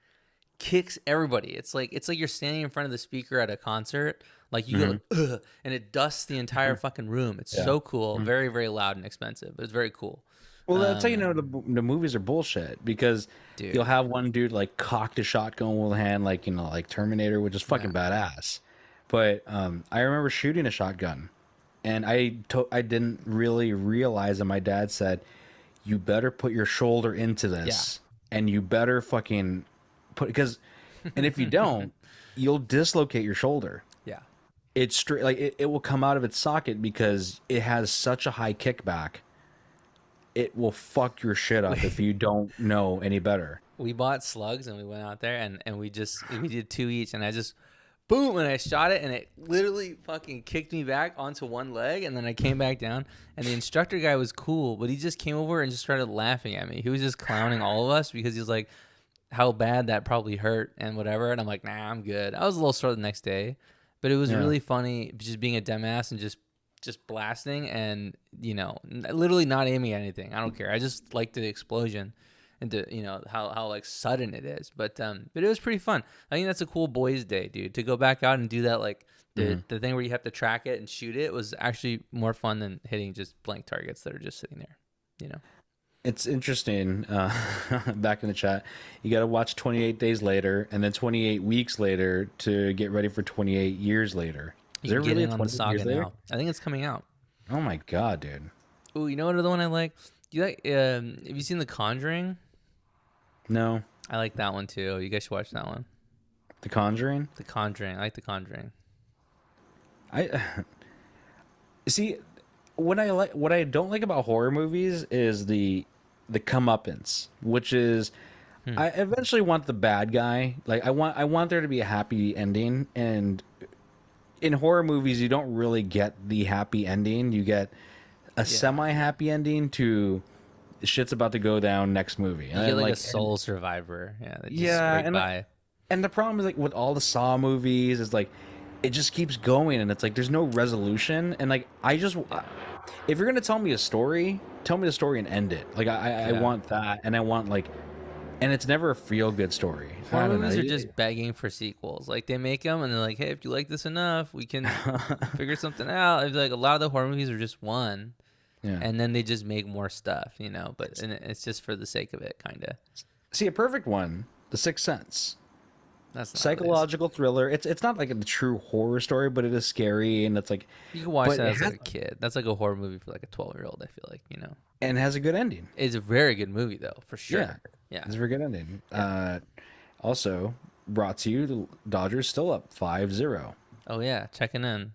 kicks everybody. It's like you're standing in front of the speaker at a concert. Like you go like, ugh, and it dusts the entire fucking room. It's so cool. Very, very loud and expensive, but it's very cool. Well, that's how you know the movies are bullshit because Dude. you'll have one dude like cock the shotgun with a hand like like Terminator, which is fucking badass. But I remember shooting a shotgun, and I didn't really realize that my dad said, "You better put your shoulder into this, and you better fucking put because, and if you don't, you'll dislocate your shoulder." Yeah. It's straight like it will come out of its socket because it has such a high kickback. It will fuck your shit up if you don't know any better. We bought slugs and we went out there and we did 2 each, and I just boom, and I shot it and it literally fucking kicked me back onto one leg, and then I came back down, and the instructor guy was cool, but he just came over and just started laughing at me. He was just clowning all of us because he was like, how bad that probably hurt and whatever, and I'm like, nah, I'm good. I was a little sore the next day, but it was really funny just being a dumbass and just blasting and literally not aiming at anything. I don't care. I just like the explosion and how like sudden it is. But it was pretty fun. I think that's a cool boys' day, dude. To go back out and do that, like the thing where you have to track it and shoot it was actually more fun than hitting just blank targets that are just sitting there. It's interesting. Back in the chat, you got to watch 28 Days Later and then 28 Weeks Later to get ready for 28 Years Later. Is You there can get really in a on the 28 saga Years Later? now. I think it's coming out. Oh my god, dude. Ooh, you know what other one I like? Do you like? Have you seen The Conjuring? No. I like that one too. You guys should watch that one. The Conjuring? The Conjuring. I like The Conjuring. I see what I don't like about horror movies is the comeuppance, which is I eventually want the bad guy. Like I want there to be a happy ending, and in horror movies you don't really get the happy ending. You get a semi-happy ending to shit's about to go down next movie. You get like a soul survivor. Yeah. That just Yeah, by. And the problem is like with all the Saw movies is like it just keeps going and it's like there's no resolution, and like if you're gonna tell me a story, tell me the story and end it. Like I want that, and I want like, and it's never a feel good story. Horror movies are just begging for sequels. Like they make them and they're like, hey, if you like this enough, we can figure something out. It's like a lot of the horror movies are just one. Yeah. And then they just make more stuff, but and it's just for the sake of it, kind of. See, a perfect one, The Sixth Sense. That's not Psychological thriller. It's not like a true horror story, but it is scary, and it's like you can watch but that it as has- like a kid. That's like a horror movie for like a 12-year-old. I feel like and has a good ending. it's a very good movie though, for sure. Yeah. It's a very good ending. Also brought to you, the Dodgers still up 5-0. Oh yeah, checking in.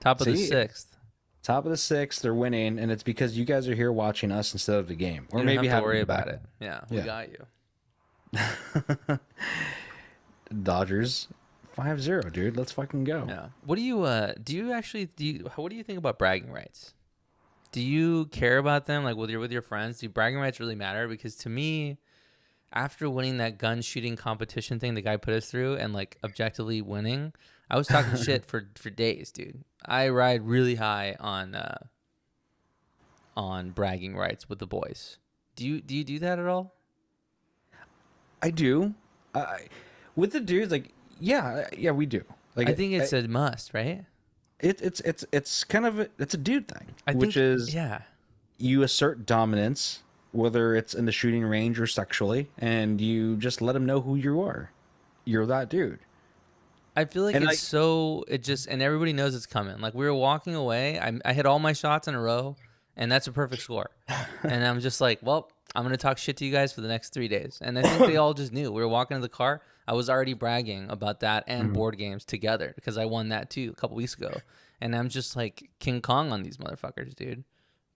Top of the See? sixth. Top of the sixth, they're winning, and it's because you guys are here watching us instead of the game, or You don't maybe have to worry having about it. Yeah, we Yeah. got you. Dodgers 5-0, dude. Let's fucking go. Yeah. What do you what do you think about bragging rights? Do you care about them like with your friends? Do bragging rights really matter? Because to me, after winning that gun shooting competition thing the guy put us through and like objectively winning, I was talking shit for days, dude. I ride really high on bragging rights with the boys. Do you do that at all? I do. With the dudes, like, yeah, we do. Like, I think it's a must, right? It's kind of it's a dude thing, I which think, is yeah. you assert dominance, whether it's in the shooting range or sexually, and you just let them know who you are. You're that dude. I feel like And it's like, so it just and everybody knows it's coming. Like we were walking away, I hit all my shots in a row, and that's a perfect score. And I'm just like, well, I'm gonna talk shit to you guys for the next 3 days. And I think they all just knew. We were walking to the car. I was already bragging about that and Mhm. board games together because I won that too a couple weeks ago. And I'm just like King Kong on these motherfuckers, dude.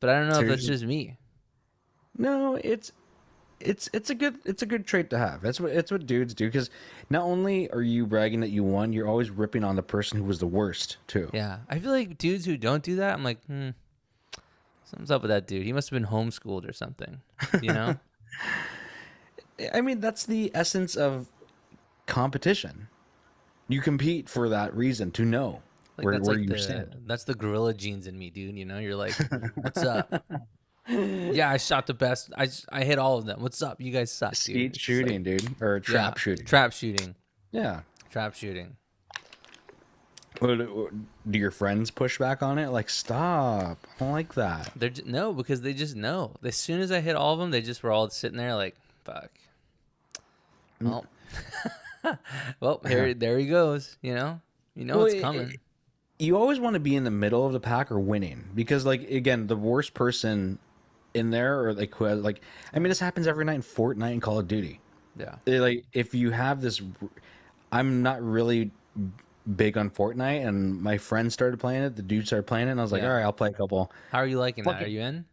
But I don't know if that's Seriously? just me. No, it's a good trait to have. It's what dudes do, because not only are you bragging that you won, you're always ripping on the person who was the worst too. Yeah, I feel like dudes who don't do that, I'm like, something's up with that dude. He must have been homeschooled or something, you know? I mean, that's the essence of competition. You compete for that reason, to know Like that's where like you stand. that's the gorilla genes in me, dude. You know, you're like, what's up? Yeah, I shot the best. I hit all of them. What's up? You guys suck, dude. Skeet It's just shooting, like, dude, or yeah, trap shooting. trap shooting, Yeah. trap shooting. Do your friends push back on it? Like, stop! I don't like that. No, because they just know. As soon as I hit all of them, they just were all sitting there like, fuck. Well, well, there he goes. You know Well, it's coming. You always want to be in the middle of the pack or winning, because, like, again, the worst person in there, or like who has, like, I mean, this happens every night in Fortnite and Call of Duty. Yeah. Like, if you have this, I'm not really big on Fortnite, and my friends started playing it. The dude started playing it, and I was like, Yeah. all right, I'll play a couple. How are you liking that? Fuck Are it. you in?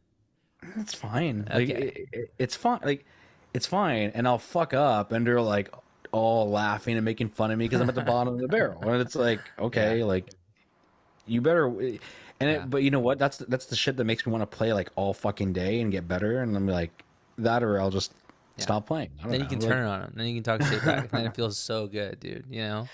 It's fine. Like, Okay. it's fine. Like, it's fine, and I'll fuck up, and they're like all laughing and making fun of me because I'm at the bottom of the barrel, and it's like, okay, Yeah. like, you better. Yeah. But you know what? That's the shit that makes me want to play like all fucking day and get better, and I'm like that, or I'll just Yeah. stop playing. I don't Then know. you can Like, turn on them. Then you can talk shit back. And then it feels so good, dude. You know?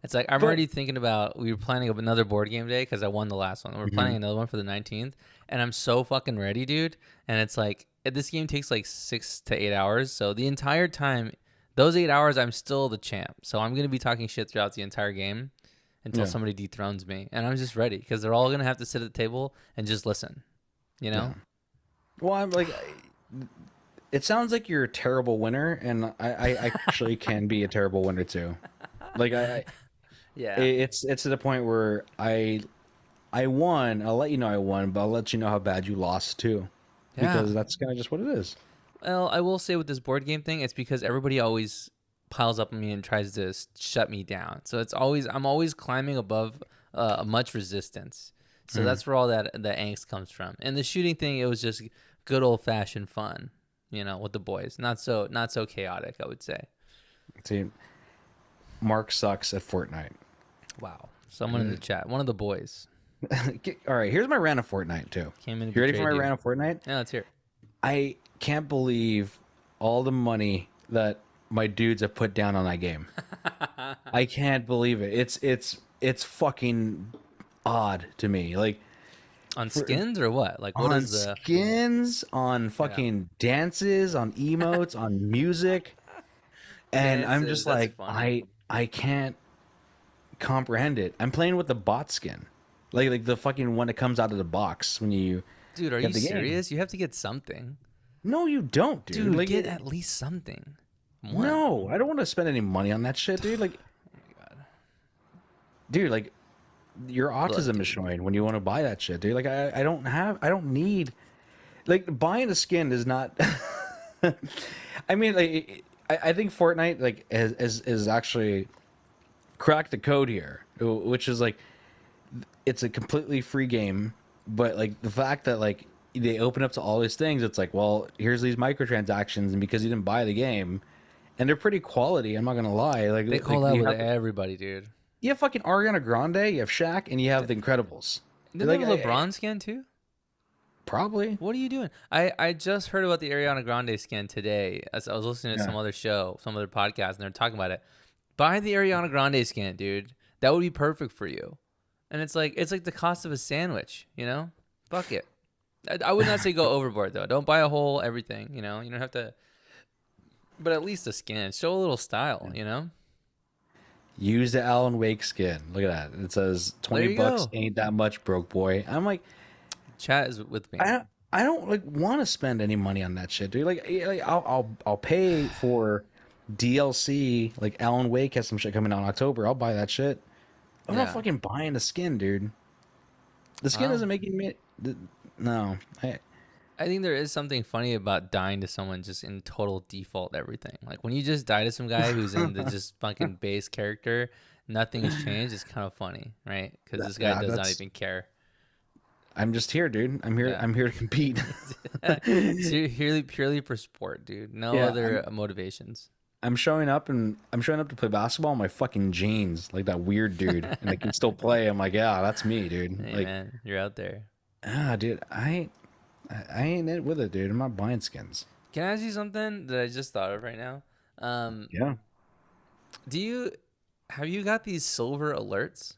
It's like I'm But- already thinking about. We were planning another board game day because I won the last one. We're planning another one for the 19th, and I'm so fucking ready, dude. And it's like this game takes like 6 to 8 hours. So the entire time, those 8 hours, I'm still the champ. So I'm gonna be talking shit throughout the entire game until Yeah. somebody dethrones me, and I'm just ready because they're all gonna have to sit at the table and just listen. You know? well, I'm like, it sounds like you're a terrible winner, and I actually can be a terrible winner too. Like, Yeah. it's to the point where I won. I'll let you know I won, but I'll let you know how bad you lost too, Yeah. because that's kind of just what it is. Well, I will say with this board game thing, it's because everybody always piles up on me and tries to shut me down. So I'm always climbing above much resistance. So that's where all that the angst comes from. And the shooting thing, it was just good old fashioned fun, with the boys. Not so chaotic, I would say. See, Mark sucks at Fortnite. Wow. Someone in the chat, one of the boys, All right, here's my rant of Fortnite too. came in. And You ready for my betrayed you. rant of Fortnite? Yeah, let's hear it. I can't believe all the money that my dudes have put down on that game. I can't believe it. It's fucking odd to me. Like, On skins or what? Like what on is the? skins, on fucking dances, on emotes, on music, and I'm Dances, just that's like, funny. I can't comprehend it. I'm playing with the bot skin, like the fucking one that comes out of the box when you. Dude, are get you the game. serious? You have to get something. No, you don't, dude. Dude, Like, get at least something. One. no, I don't want to spend any money on that shit, dude. Like, dude, like, your autism dude. is showing when you want to buy that shit, dude. Like, I don't need, like, buying a skin is not. I mean, like, I think Fortnite like is actually cracked the code here, which is like, it's a completely free game, but like the fact that like they open up to all these things, it's like, well, here's these microtransactions, and because you didn't buy the game, and they're pretty quality. I'm not gonna lie. Like, They call like, that you with have, everybody, dude. you have fucking Ariana Grande, you have Shaq, and you have the Incredibles. Didn't Like, they have a LeBron skin too? Probably. What are you doing? I just heard about the Ariana Grande skin today as I was listening to Yeah. some other show, some other podcast, and they're talking about it. Buy the Ariana Grande skin, dude. That would be perfect for you. And it's like the cost of a sandwich, Fuck it. I would not say go overboard though. Don't buy a whole everything, You don't have to. But at least a skin. Show a little style, Use the Alan Wake skin. Look at that. It says There you $20 go. ain't that much, broke boy. I'm like, Chat is with me. I don't like want to spend any money on that shit, dude. Like I'll pay for DLC. Like Alan Wake has some shit coming out in October. I'll buy that shit. I'm not Yeah. fucking buying the skin, dude. The skin Wow. isn't making me. No, I think there is something funny about dying to someone just in total default everything. Like when you just die to some guy who's in the just fucking base character, nothing has changed. It's kind of funny, right? Because this guy yeah, does not that's. even care. I'm just here, dude. I'm here. Yeah. I'm here to compete. It's purely for sport, dude. No Yeah, other motivations. I'm showing up and I'm showing up to play basketball in my fucking jeans, like that weird dude, and I can still play. I'm like, yeah, that's me, dude. Hey Like, man, you're out there. dude, I ain't it with it, dude. I'm not buying skins. Can I ask you something that I just thought of right now? Yeah. Do you have you got these silver alerts?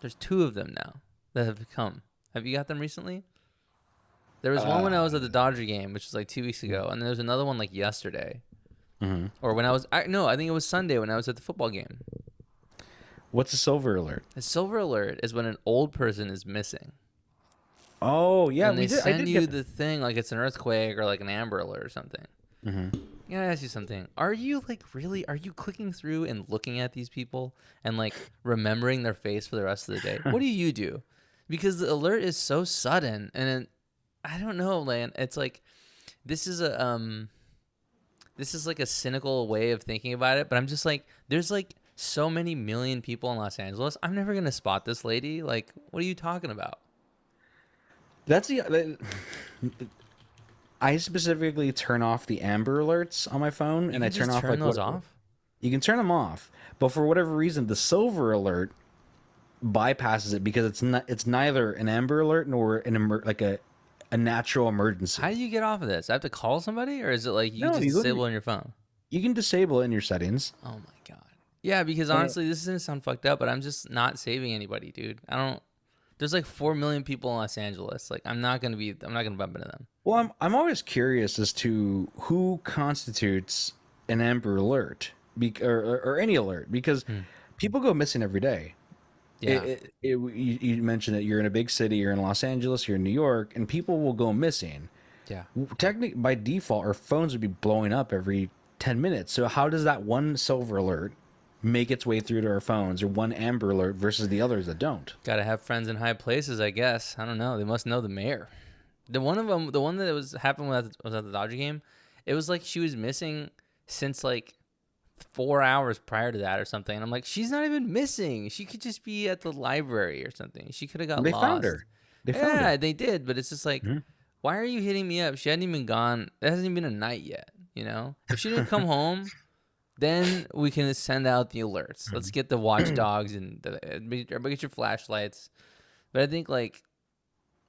There's 2 of them now that have come. Have you got them recently? There was one when I was at the Dodger game, which was like 2 weeks ago, and there was another one like yesterday, or when I think it was Sunday when I was at the football game. What's a silver alert? A silver alert is when an old person is missing, Oh yeah, and they we did. I send did you get. the thing like it's an earthquake or like an Amber Alert or something. Can I ask you something? Are you like really? Are you clicking through and looking at these people and like remembering their face for the rest of the day? What do you do? Because the alert is so sudden, and I don't know, man. It's like this is like a cynical way of thinking about it, but I'm just like, there's like so many million people in Los Angeles. I'm never gonna spot this lady. Like, what are you talking about? That's the. I specifically turn off the Amber alerts on my phone, You and I can turn just off turn like those what, off. you can turn them off, but for whatever reason, the silver alert bypasses it because it's not. It's neither an Amber alert nor like a natural emergency. How do you get off of this? I have to call somebody, or is it like you No, just you literally disable on your phone? you can disable it in your settings. Oh my god. Yeah, because honestly, this is gonna sound fucked up, but I'm just not saving anybody, dude. I don't. There's like 4 million people in Los Angeles. Like, I'm not gonna bump into them. Well, I'm always curious as to who constitutes an Amber Alert, or any alert, because people go missing every day. Yeah. You mentioned that you're in a big city, you're in Los Angeles, you're in New York, and people will go missing. Yeah. Technically, by default, our phones would be blowing up every 10 minutes. So how does that one silver alert make its way through to our phones, or one Amber Alert versus the others that don't? Gotta have friends in high places, I guess. I don't know. They must know the mayor. The one that was happened when I was at the Dodger game, it was like she was missing since like 4 hours prior to that or something. And I'm like, she's not even missing. She could just be at the library or something. She could have got They lost. found her. They found Yeah, her. they did. But it's just like, why are you hitting me up? She hadn't even gone. It hasn't even been a night yet. You know, if she didn't come home, then we can send out the alerts. Let's get the watchdogs and everybody get your flashlights. But I think like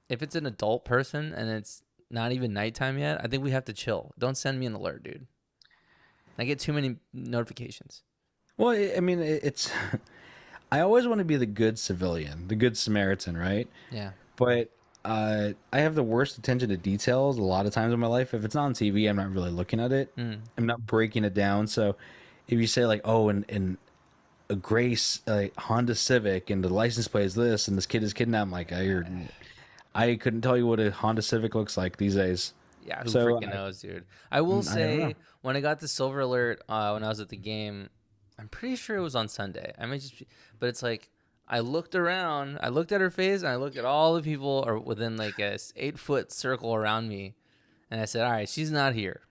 if it's an adult person and it's not even nighttime yet, I think we have to chill. Don't send me an alert, dude. I get too many notifications. Well, I mean, it's. I always want to be the good civilian, the good Samaritan, right? Yeah. But I have the worst attention to details a lot of times in my life. If it's not on TV, I'm not really looking at it. I'm not breaking it down. So if you say like, oh, in a gray Honda Civic and the license plate is this and this kid is kidnapped, I'm like, I couldn't tell you what a Honda Civic looks like these days. Yeah, who So, freaking knows, dude? I will I don't know. say, when I got the silver alert when I was at the game, I'm pretty sure it was on Sunday. I might just, but it's like I looked around, I looked at her face, and I looked at all the people or within like a 8-foot circle around me, and I said, all right, she's not here.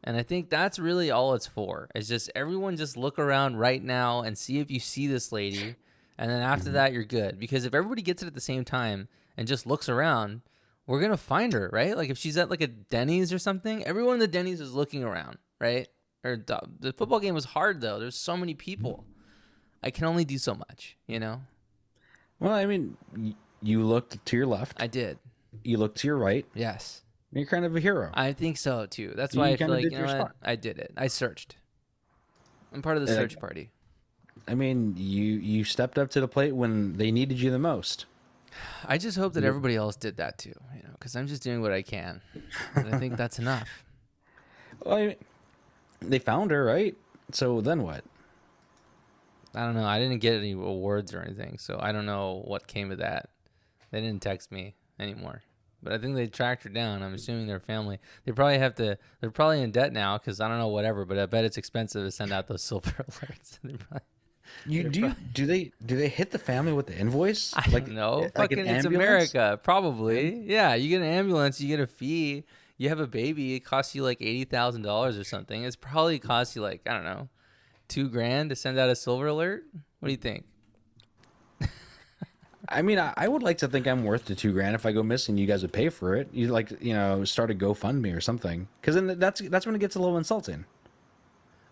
And I think that's really all it's for. It's just everyone just look around right now and see if you see this lady, and then after that you're good. Because if everybody gets it at the same time and just looks around, we're gonna find her, right? Like if she's at like a Denny's or something, everyone in the Denny's is looking around, right? Or the football game was hard though. There's so many people. I can only do so much, you know. Well, I mean, you looked to your left, I did. you looked to your right. Yes, You're kind of a hero. I think so too. That's You why I kinda feel like did you know your what? spot. I did it. I searched. I'm part of the Yeah. search party. I mean, you stepped up to the plate when they needed you the most. I just hope that everybody else did that too, you know, because I'm just doing what I can. And I think that's enough. Well, they found her, right? So then what? I don't know. I didn't get any awards or anything, so I don't know what came of that. They didn't text me anymore. But I think they tracked her down. I'm assuming their family. They probably have to. They're probably in debt now because I don't know whatever. But I bet it's expensive to send out those silver alerts. They're probably, Do they hit the family with the invoice? I don't know. Like Fucking, an it's ambulance? America. Probably. Yeah. You get an ambulance. You get a fee. You have a baby. It costs you like $80,000 or something. It's probably cost you like, I don't know, $2,000 to send out a silver alert. What do you think? I mean, I would like to think I'm worth the $2,000 if I go missing. You guys would pay for it. You like, start a GoFundMe or something, because then that's when it gets a little insulting.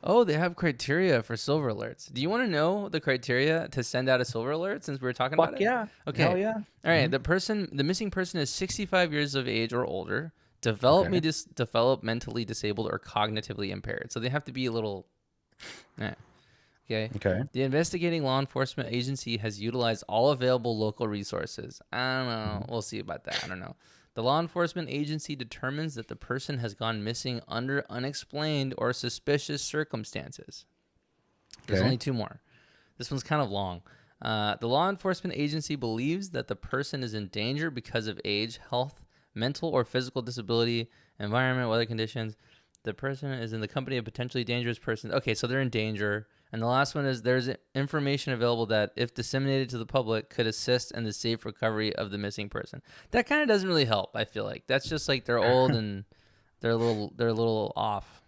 Oh, they have criteria for silver alerts. Do you want to know the criteria to send out a silver alert since we were talking about Fuck it? yeah! Okay. Hell yeah! All right. The missing person is 65 years of age or older, developmentally disabled or cognitively impaired. So they have to be a little. Okay. Okay. The investigating law enforcement agency has utilized all available local resources. I don't know. We'll see about that. I don't know. The law enforcement agency determines that the person has gone missing under unexplained or suspicious circumstances. There's Okay. only two more. This one's kind of long. The law enforcement agency believes that the person is in danger because of age, health, mental or physical disability, environment, weather conditions. The person is in the company of potentially dangerous persons. Okay, so they're in danger. And the last one is there's information available that, if disseminated to the public, could assist in the safe recovery of the missing person. That kind of doesn't really help, I feel like. That's just like they're old and they're a little off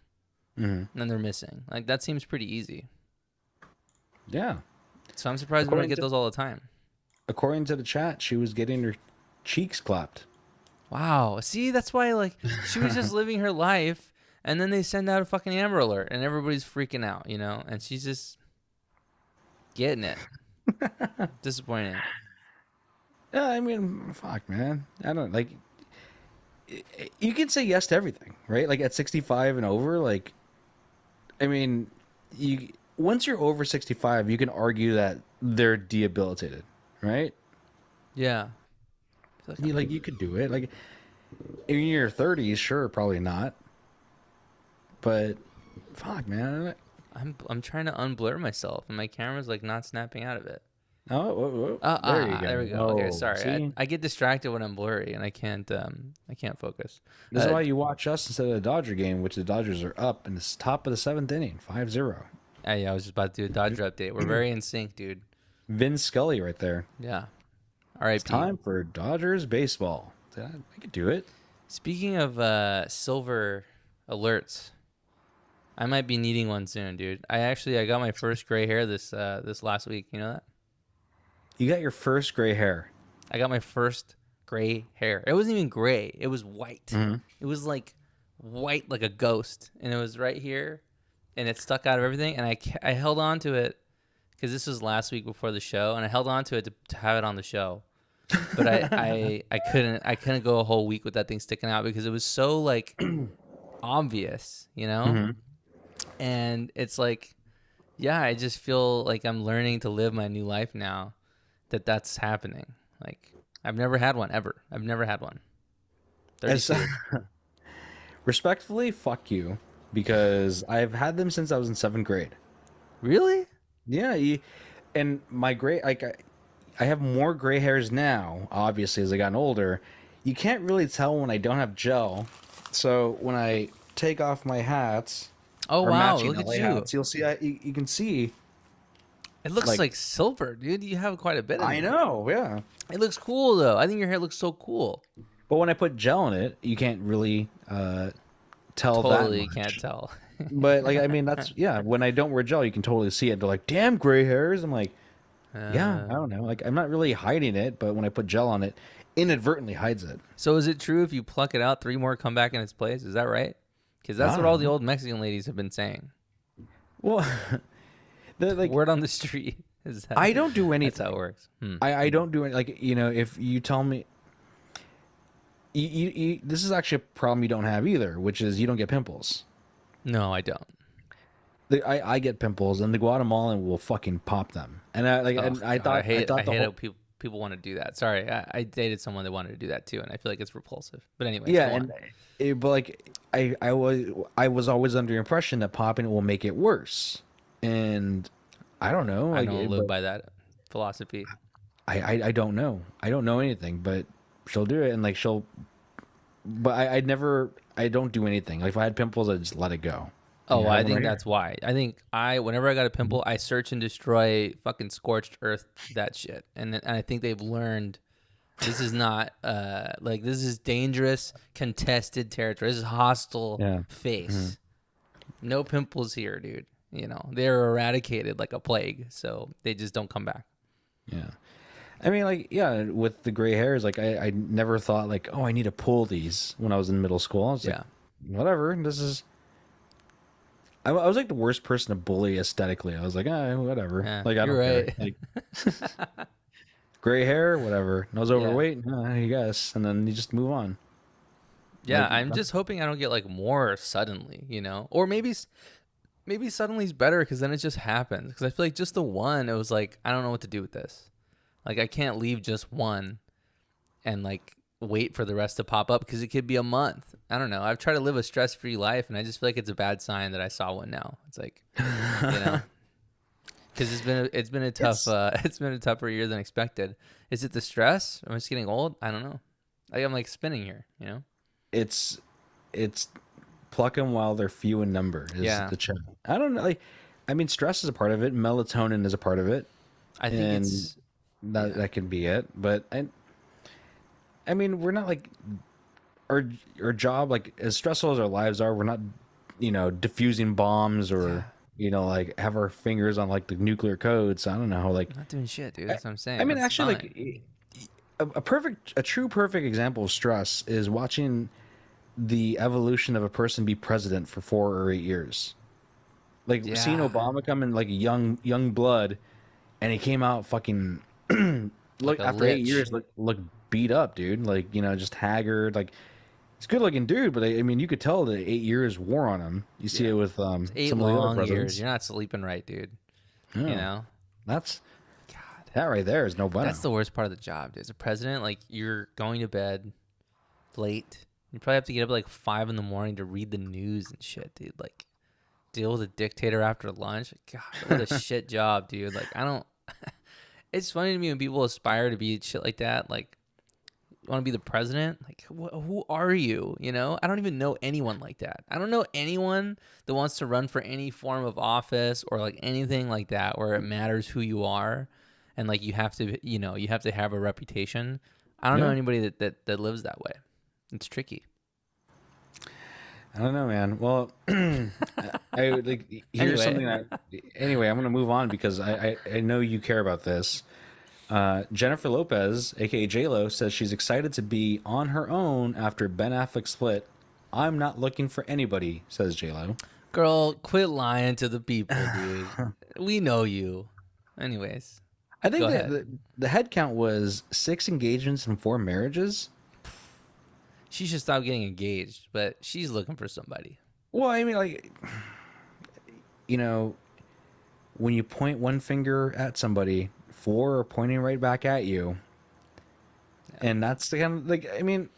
and they're missing. Like, that seems pretty easy. Yeah. So I'm surprised we don't get those all the time. According to the chat, she was getting her cheeks clapped. Wow. See, that's why, like, she was just living her life, and then they send out a fucking Amber Alert, and everybody's freaking out, and she's just getting it. Disappointing. Yeah, I mean, fuck, man. I don't like. You can say yes to everything, right? Like at 65 and over, like, I mean, you once you're over 65, you can argue that they're debilitated, right? Yeah. I feel like You could do it. Like in your 30s, sure, probably not. But fuck, man. I'm trying to unblur myself, and my camera's like not snapping out of it. Oh, whoa, whoa. There you go. There we go. Oh, Okay, sorry. see? I get distracted when I'm blurry, and I can't focus. This is why you watch us instead of the Dodger game, which the Dodgers are up in the top of the 7th inning, 5-0. Yeah, I was just about to do a Dodger update. We're very in sync, dude. Vin Scully right there. Yeah. All right, It's time for Dodgers baseball. I could do it. Speaking of silver alerts, I might be needing one soon, dude. I got my first gray hair this last week. You know that? You got your first gray hair. I got my first gray hair. It wasn't even gray. It was white. It was like white, like a ghost, and it was right here, and it stuck out of everything. And I held on to it because this was last week before the show, and I held on to it to have it on the show. But I couldn't go a whole week with that thing sticking out because it was so like obvious, And it's like, yeah, I just feel like I'm learning to live my new life now that's happening. Like, I've never had one ever. I've never had one. 32. Respectfully, fuck you, because I've had them since I was in 7th grade. Really? Yeah, and my gray, like, I have more gray hairs now, obviously, as I gotten older. You can't really tell when I don't have gel. So when I take off my hats, Oh, or wow. matching Look at LA you. hats, you'll see, you can see. It looks like silver, dude. You have quite a bit of I it. know, yeah. It looks cool, though. I think your hair looks so cool. But when I put gel in it, you can't really tell Totally that much. can't tell. But like, I mean, that's when I don't wear gel, you can totally see it. They're like, "Damn, gray hairs." I'm like, yeah, I don't know. Like, I'm not really hiding it, but when I put gel on it, inadvertently hides it. So is it true if you pluck it out, 3 more come back in its place? Is that right? Because that's what all the old Mexican ladies have been saying. Well, like, Word on the street is that I don't do that's anything. how it works. I don't do it. Like, if you tell me, this is actually a problem you don't have either, which is you don't get pimples. No, I don't. I get pimples, and the Guatemalan will fucking pop them. And I thought I hate the whole, how people want to do that. Sorry, I dated someone that wanted to do that too, and I feel like it's repulsive. But anyway, yeah, but like I was always under the impression that popping it will make it worse, and I don't know. I Like, don't live by that philosophy. I don't know. I don't know anything, but she'll do it, and like she'll. But I never. I don't do anything. Like if I had pimples, I just let it go. Oh, I I have one think right that's why. I think whenever I got a pimple, I search and destroy fucking scorched earth that shit. And I think they've learned this is not like this is dangerous contested territory. This is hostile Yeah. face. No pimples here, dude. You know, they're eradicated like a plague, so they just don't come back. Yeah. I mean, like, yeah, with the gray hairs, like, I never thought, like, oh, I need to pull these when I was in middle school. I was like, Yeah. whatever. This is. I was like the worst person to bully aesthetically. I was like, whatever. Yeah, Like, I don't you're care. right. Like, gray hair, whatever. I was Yeah. overweight, I guess. And then you just move on. Yeah, Like, I'm just hoping I don't get like more suddenly, you know, or maybe suddenly's better because then it just happens. Because I feel like just the one, it was like I don't know what to do with this. Like I can't leave just one and like wait for the rest to pop up because it could be a month. I don't know. I've tried to live a stress-free life, and I just feel like it's a bad sign that I saw one now. It's like, you know, because it's been a tough it's been a tougher year than expected. Is it the stress? Am I just getting old? I don't know. I'm like spinning here, you know. it's pluck them while they're few in number is Yeah. the challenge. I don't know. Like, I mean, stress is a part of it. Melatonin is a part of it. I think And it's that can be it. But I mean, we're not like our job, like as stressful as our lives are, we're not, diffusing bombs or like have our fingers on like the nuclear codes. I don't know. Like, not doing shit, dude. That's what I'm saying. I mean, That's actually, fine. like a true perfect example of stress is watching the evolution of a person be president for 4 or 8 years. Like seeing Yeah. Obama come in like a young blood, and he came out fucking look a after 8 lich. years look beat up, dude. Like just haggard. Like he's a good looking dude, but I mean you could tell that 8 years wore on him. You see it with 8 some of the other long presidents. years. You're not sleeping right, dude. Yeah. You know. That's God. that right there is no bueno. That's the worst part of the job, dude. As a president, like you're going to bed late. You probably have to get up at like 5 in the morning to read the news and shit, dude. Like deal with a dictator after lunch. God, what a shit job, dude. Like I don't. It's funny to me when people aspire to be shit like that. Like you want to be the president. Like who are you? You know, I don't even know anyone like that. I don't know anyone that wants to run for any form of office or like anything like that where it matters who you are and like you have to, you have to have a reputation. I don't know Yeah. anybody that lives that way. It's tricky. I don't know, man. Well, I like here's Anyway. something that. Anyway, I'm gonna move on because I know you care about this. Jennifer Lopez, aka J Lo, says she's excited to be on her own after Ben Affleck split. I'm not looking for anybody, says J Lo. Girl, quit lying to the people, dude. We know you. Anyways, I think Go that ahead. the head count was 6 engagements and 4 marriages. she should stop getting engaged, but she's looking for somebody. Well, I mean, like, when you point one finger at somebody, 4 are pointing right back at you. And that's the kind of, like, I mean,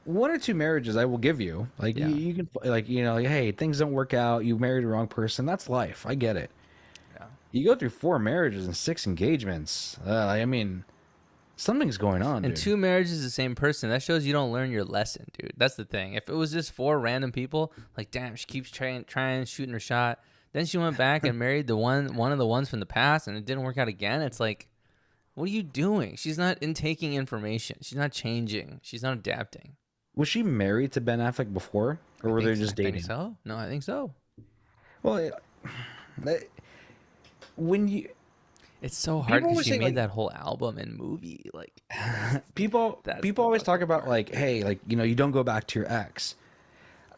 1 or 2 marriages I will give you. Like, Yeah. you can, like, like, hey, things don't work out. You married the wrong person. That's life. I get it. Yeah. You go through 4 marriages and 6 engagements. I mean, something's going on, And dude. 2 marriages the same person. That shows you don't learn your lesson, dude. That's the thing. If it was just 4 random people, like damn, she keeps trying shooting her shot. Then she went back and married the one of the ones from the past, and it didn't work out again. It's like, what are you doing? She's not intaking information. She's not changing. She's not adapting. Was she married to Ben Affleck before? Or were they just I dating? think so. No, I think so. Well, when you It's so hard People because always she say, made like- that whole album and movie. Like, people That's people the always talk fucking about like, hey, like, you don't go back to your ex.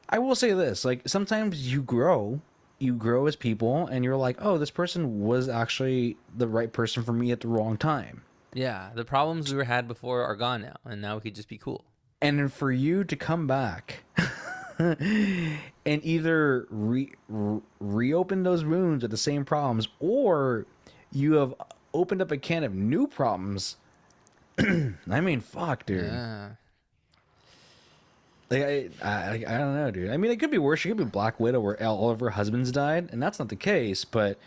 I will say this, like, sometimes you grow as people, and you're like, oh, this person was actually the right person for me at the wrong time. yeah, the problems we had before are gone now, and now we could just be cool. And then for you to come back and either reopen those wounds with the same problems, or you have opened up a can of new problems. I mean, fuck, dude. Yeah. Like, I don't know, dude. I mean, it could be worse. She could be Black Widow, where all of her husbands died, and that's not the case. But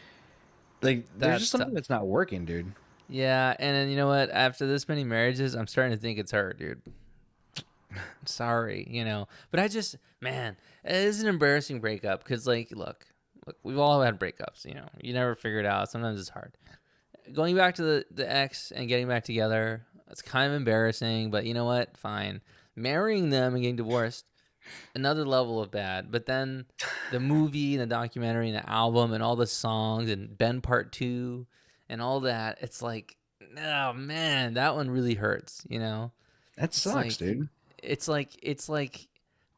Like, there's That's just something tough. that's not working, dude. Yeah, and then you know what? After this many marriages, I'm starting to think it's her, dude. Sorry, But I just, man, it is an embarrassing breakup because, like, look, we've all had breakups. You never figure it out. Sometimes it's hard. Going back to the ex and getting back together, it's kind of embarrassing. But you know what? Fine. Marrying them and getting divorced, another level of bad. But then the movie and the documentary and the album and all the songs and Ben Part Two and all that, it's like, oh man, that one really hurts. That It's sucks, like dude. it's like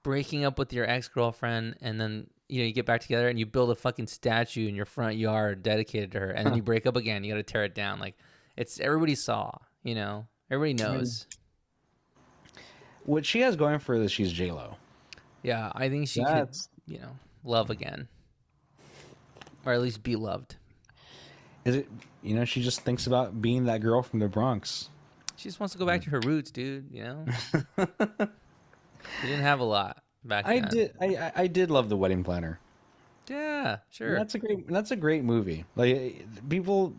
breaking up with your ex-girlfriend and then you get back together and you build a fucking statue in your front yard dedicated to her and then you break up again. You got to tear it down. Like it's everybody saw, everybody I mean, knows. what she has going for her is she's J-Lo. Yeah, I think she could, That's love again or at least be loved. is it. She just thinks about being that girl from the Bronx. She just wants to go back to her roots, dude. She didn't have a lot back I then. did. I did love The Wedding Planner. Yeah, sure. That's a great movie. Like people,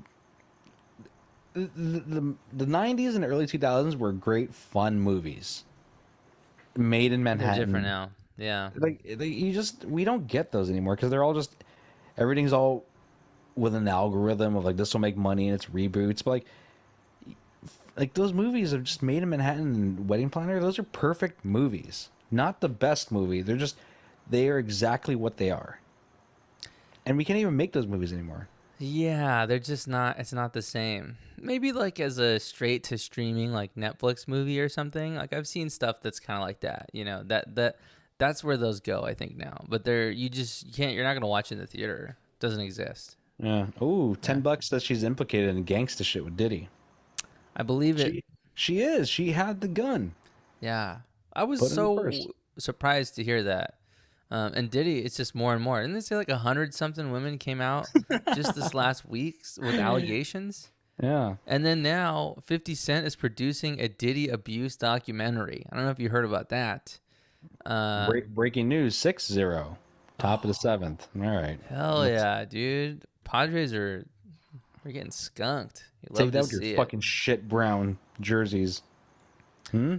the 90s and early 2000s were great fun movies made in They're Manhattan. different now. Yeah. Like we don't get those anymore because they're all just everything's all with an algorithm of like this will make money and it's reboots. But like those movies are just made in Manhattan and Wedding Planner. Those are perfect movies. Not the best movie. They are exactly what they are. And we can't even make those movies anymore. Yeah, they're just not. It's not the same. Maybe like as a straight to streaming like Netflix movie or something. Like I've seen stuff that's kind of like that. That's where those go. I think now, but you can't. You're not gonna watch it in the theater. It doesn't exist. Yeah. Ooh, $10 that she's implicated in gangsta shit with Diddy. I believe it. She is. She had the gun. Yeah, I was Put in the so purse. surprised to hear that. And Diddy, it's just more and more. Didn't they say like 100-something women came out just this last week with allegations? Yeah. And then now 50 Cent is producing a Diddy abuse documentary. I don't know if you heard about that. Breaking news: 6-0, top of the seventh. All right. Hell yeah, dude. Padres are getting skunked. You Take love that to with your see it. fucking shit brown jerseys. Yeah.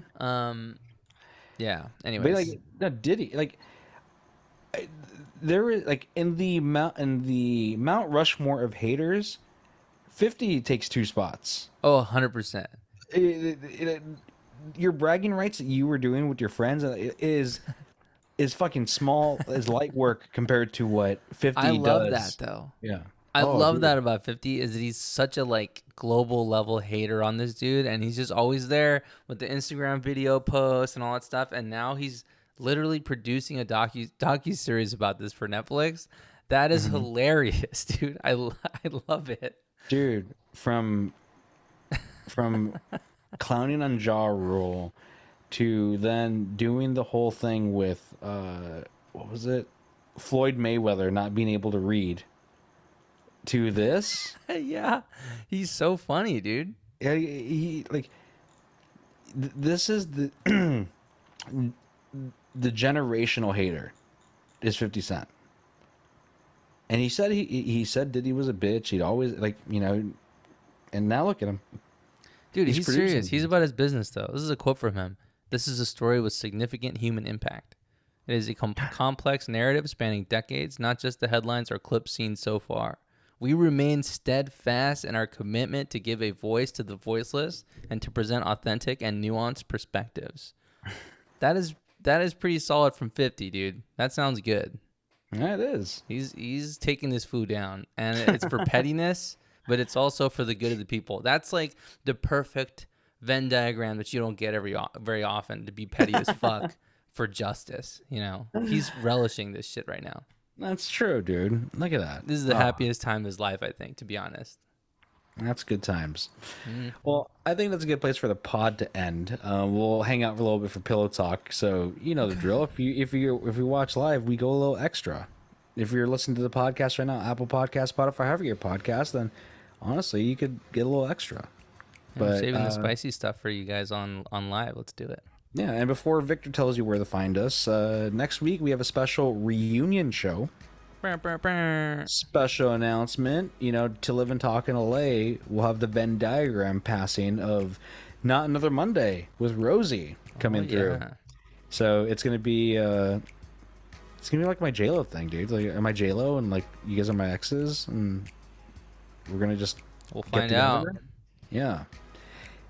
But Anyways. like, no, Diddy, like, there is like in the Mount Rushmore of haters, 50 takes two spots. Oh, 100%. Your bragging rights that you were doing with your friends is fucking small, is light work compared to what 50 I love does. that though. Yeah. I Oh, love dude. that about 50 is that he's such a like global level hater on this dude and he's just always there with the Instagram video posts and all that stuff and now he's literally producing a docu series about this for Netflix. That is hilarious, dude. I love it. Dude, from clowning on Ja Rule to then doing the whole thing with what was it? Floyd Mayweather not being able to read to this. Yeah. He's so funny, dude. Yeah, he like this is the the generational hater is 50 Cent. And he said he said Diddy was a bitch. He'd always and now look at him. Dude, He's he's producing serious. He's these. about his business, though. This is a quote from him. This is a story with significant human impact. It is a complex narrative spanning decades, not just the headlines or clips seen so far. We remain steadfast in our commitment to give a voice to the voiceless and to present authentic and nuanced perspectives. That is pretty solid from 50, dude. That sounds good. Yeah, it is. He's taking this food down, and it's for pettiness, but it's also for the good of the people. That's like the perfect Venn diagram that you don't get very often, to be petty as fuck for justice. He's relishing this shit right now. That's true, dude. Look at that. This is the happiest time of his life, I think, to be honest. That's good times. Well, I think that's a good place for the pod to end. We'll hang out for a little bit for pillow talk. So you know the drill. If you watch live, we go a little extra. If you're listening to the podcast right now, Apple Podcast, Spotify, however your podcast, then honestly, you could get a little extra. I'm saving the spicy stuff for you guys on live. Let's do it. Yeah, and before Victor tells you where to find us, next week we have a special reunion show Brr, brr, brr. Special announcement, to live and talk in LA, we'll have the Venn diagram passing of Not Another Monday with Rosie coming through. Yeah. So it's gonna be like my JLo thing, dude. Like, am I JLo and like you guys are my exes, and we're gonna just We'll get find out. together? Yeah.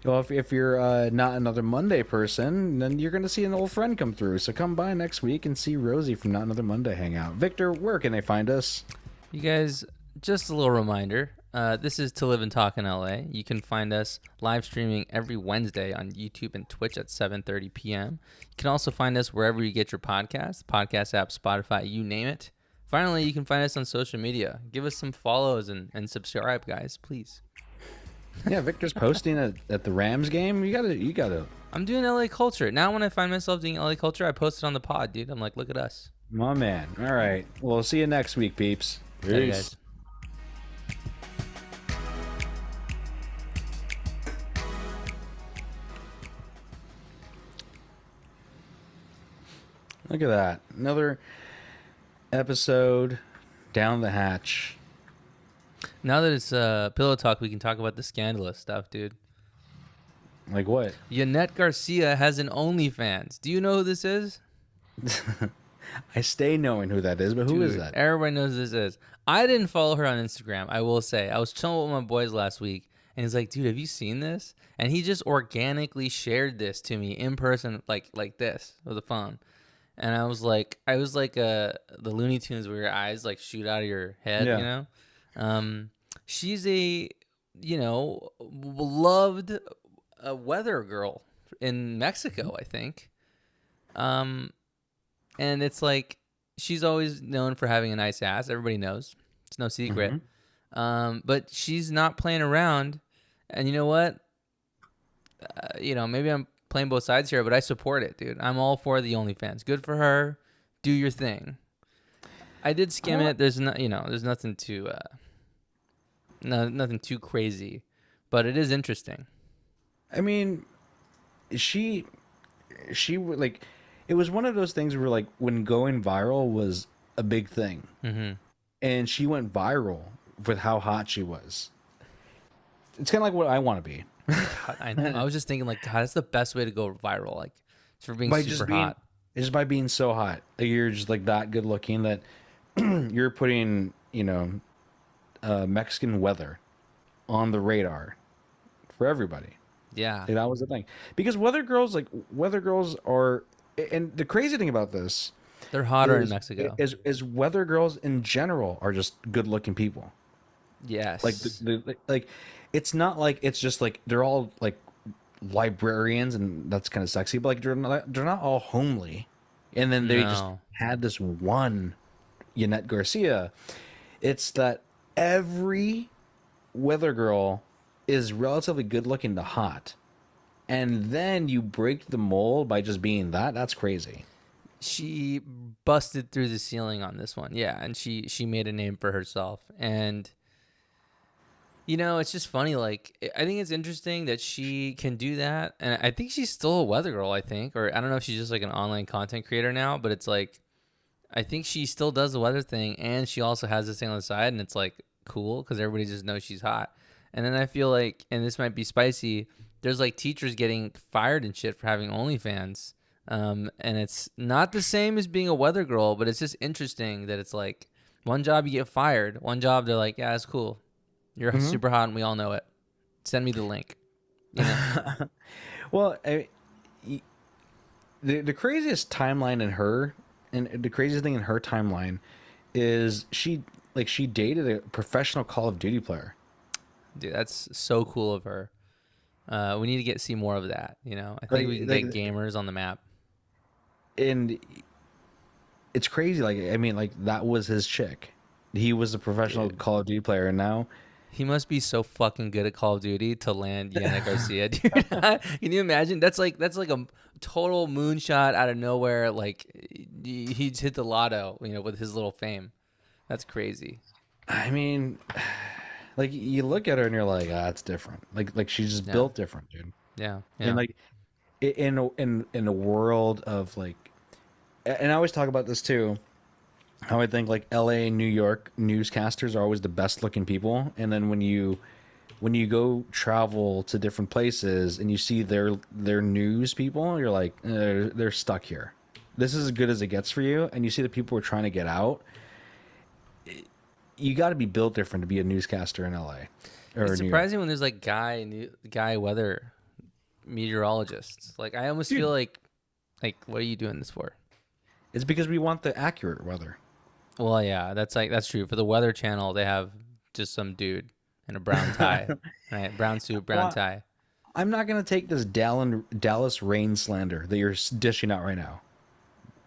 Well, if you're not Another Monday person, then you're gonna see an old friend come through. So come by next week and see Rosie from Not Another Monday hang out. Victor, where can they find us? You guys, just a little reminder. This is To Live and Talk in LA. You can find us live streaming every Wednesday on YouTube and Twitch at 7:30 p.m. You can also find us wherever you get your podcasts, podcast app, Spotify, you name it. Finally, you can find us on social media. Give us some follows and subscribe, guys, please. Yeah, Victor's posting at the Rams game. You gotta. I'm doing LA culture. Now when I find myself doing LA culture, I post it on the pod, dude. I'm like, look at us. My man. All right. Well, see you next week, peeps. Later, guys. Look at that. Another episode down the hatch. Now that it's pillow talk, we can talk about the scandalous stuff, dude. Like what? Yanette Garcia has an OnlyFans. Do you know who this is? I stay knowing who that is, but who is Dude, that? Everybody knows who this is. I didn't follow her on Instagram, I will say. I was chilling with my boys last week, and he's like, dude, have you seen this? And he just organically shared this to me in person, like this, with a phone. And I was like the Looney Tunes where your eyes like shoot out of your head, Yeah. you know? She's a, beloved weather girl in Mexico, I think. And it's like she's always known for having a nice ass. Everybody knows. It's no secret. But she's not playing around. And you know what? Maybe I'm playing both sides here, but I support it, dude. I'm all for the OnlyFans. Good for her. Do your thing. I did skim it. There's there's nothing too nothing too crazy, but it is interesting. I mean, she like, it was one of those things where like when going viral was a big thing, and she went viral with how hot she was. It's kind of like what I want to be. God, I know. I was just thinking, like, God, that's the best way to go viral, like, for being By super just being, hot. just by being so hot, like, you're just like that good looking that you're putting Mexican weather on the radar for everybody. Yeah. Like, that was the thing, because weather girls are, and the crazy thing about this They're hotter in is, Mexico. is weather girls in general are just good looking people. Yes. Like like it's not like it's just like they're all like librarians and that's kind of sexy, but like they're not all homely. And then they just No. had this one Yanette Garcia. It's that every weather girl is relatively good looking to hot. And then you break the mold by just being that. That's crazy. She busted through the ceiling on this one. Yeah, and she made a name for herself. And it's just funny, like, I think it's interesting that she can do that. And I think she's still a weather girl, I think, or I don't know if she's just like an online content creator now, but it's like I think she still does the weather thing, and she also has this thing on the side, and it's like cool because everybody just knows she's hot. And then I feel like, and this might be spicy, there's like teachers getting fired and shit for having OnlyFans. And it's not the same as being a weather girl, but it's just interesting that it's like one job you get fired, one job they're like, yeah, it's cool. You're super hot and we all know it. Send me the link. Well, the craziest timeline in her, and the craziest thing in her timeline is she dated a professional Call of Duty player. Dude, that's so cool of her. We need to see more of that. I think we can get gamers on the map. And it's crazy. Like, I mean, like, that was his chick. He was a professional Call of Duty player, and now he must be so fucking good at Call of Duty to land Yannick Garcia, dude. Can you imagine? That's like a total moonshot out of nowhere. Like, he's hit the lotto, with his little fame. That's crazy. I mean, like, you look at her and you're like, it's different. Like she's just built different, dude. Yeah. And like in a world of like, and I always talk about this too. how I think like LA and New York newscasters are always the best looking people, and then when you go travel to different places and you see their news people, you're like they're stuck here. This is as good as it gets for you, and you see the people who are trying to get out. You got to be built different to be a newscaster in LA or It's New York. surprising when there's like guy weather meteorologists. Like I almost Dude. feel like what are you doing this for? It's because we want the accurate weather. Well, yeah, that's true. For the Weather Channel, they have just some dude in a brown tie, right? Brown suit, brown Well, tie. I'm not gonna take this Dallas Reigns slander that you're dishing out right now.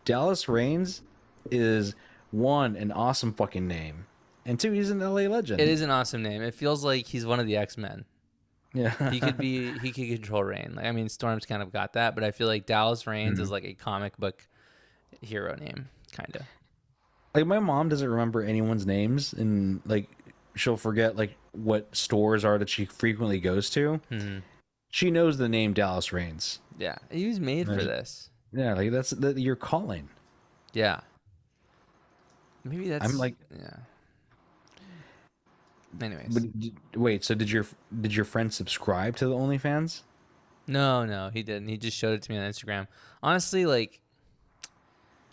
Dallas Reigns is one, an awesome fucking name, and two, he's an LA legend. It is an awesome name. It feels like he's one of the X-Men. Yeah. He could control Rain. Like, I mean, Storm's kind of got that, but I feel like Dallas Reigns is like a comic book hero name, kind of. Like my mom doesn't remember anyone's names, and like she'll forget like what stores are that she frequently goes to. She knows the name Dallas Reigns. Yeah, he was made for this. Yeah, like that's your calling. Yeah. Maybe that's. I'm like- yeah. Anyways, But wait, so did your friend subscribe to the OnlyFans? no, he didn't. He just showed it to me on Instagram. Honestly, like,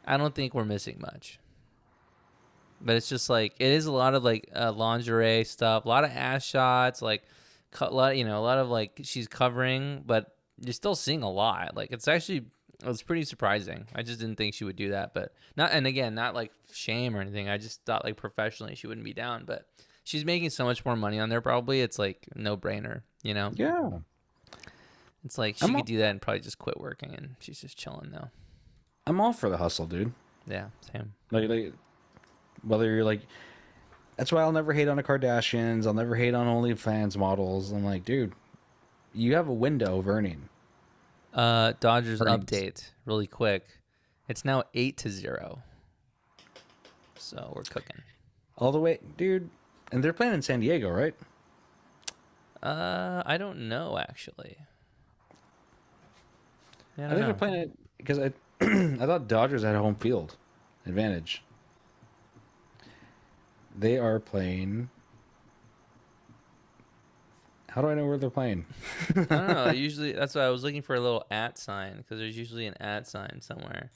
I don't think we're missing much. But it's just like it is a lot of like lingerie stuff, a lot of ass shots, like a lot of like she's covering, but you're still seeing a lot. Like it's pretty surprising. I just didn't think she would do that, but not like shame or anything. I just thought like professionally she wouldn't be down, but she's making so much more money on there. Probably it's like no brainer, you know? Yeah. It's like she could do that and probably just quit working, and she's just chilling now. I'm all for the hustle, dude. Yeah, same. Like whether you're like, that's why I'll never hate on the Kardashians. I'll never hate on OnlyFans models. I'm like, dude, you have a window of earning. Dodgers Earnings. update really quick. It's now 8-0. So we're cooking. All the way, dude. And they're playing in San Diego, right? I don't know actually. Yeah, I I don't think know. they're playing it because I I thought Dodgers had home field advantage. They are playing. How do I know where they're playing? I don't know. Usually, that's why I was looking for a little @ sign because there's usually an @ sign somewhere.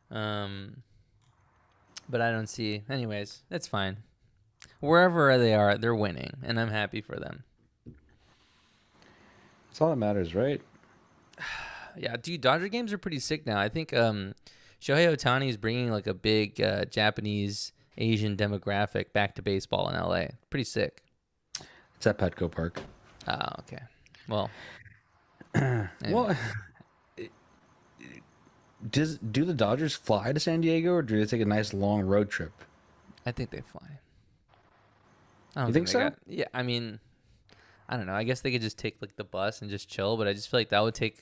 But I don't see. Anyways, it's fine. Wherever they are, they're winning, and I'm happy for them. That's all that matters, right? Yeah, dude, Dodger games are pretty sick now. I think Shohei Ohtani is bringing like a big Japanese Asian demographic back to baseball in LA. Pretty sick. It's at Petco Park. Oh, okay. Well, Well, do the Dodgers fly to San Diego, or do they take a nice long road trip? I think they fly. I don't You think they so? Yeah, I mean, I don't know. I guess they could just take like the bus and just chill, but I just feel like that would take.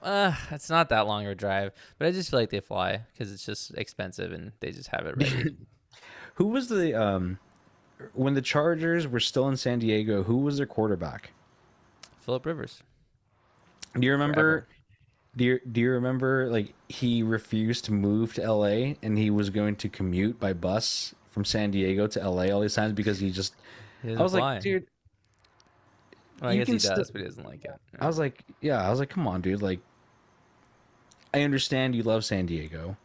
It's not that long of a drive, but I just feel like they fly because it's just expensive and they just have it ready. Who was the when the Chargers were still in San Diego? Who was their quarterback? Phillip Rivers. Do you remember? Forever. Do you remember like he refused to move to LA and he was going to commute by bus from San Diego to LA all these times because he just. He I doesn't was fly. like, dude. Well, I you guess he can does, still- but he doesn't like it. I was like, yeah. I was like, come on, dude. Like, I understand you love San Diego,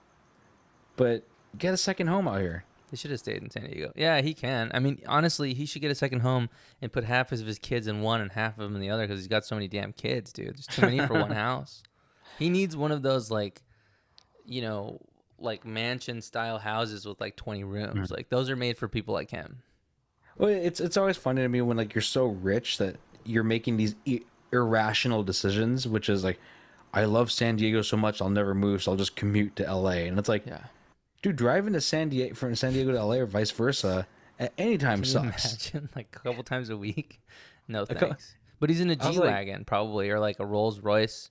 but get a second home out here. They should have stayed in San Diego. Yeah, he can. I mean, honestly, he should get a second home and put half of his kids in one and half of them in the other because he's got so many damn kids, dude. There's too many for one house. He needs one of those, like, like mansion-style houses with, like, 20 rooms. Like, those are made for people like him. Well, it's always funny to me when like you're so rich that you're making these irrational decisions, which is like, I love San Diego so much I'll never move, so I'll just commute to LA, and it's like, Yeah. dude, driving to San Diego from San Diego to LA or vice versa at any time Can you sucks. imagine, like, a couple times a week? No, cou- thanks. But he's in a I was like- G-Wagon, probably, or, like, a Rolls-Royce,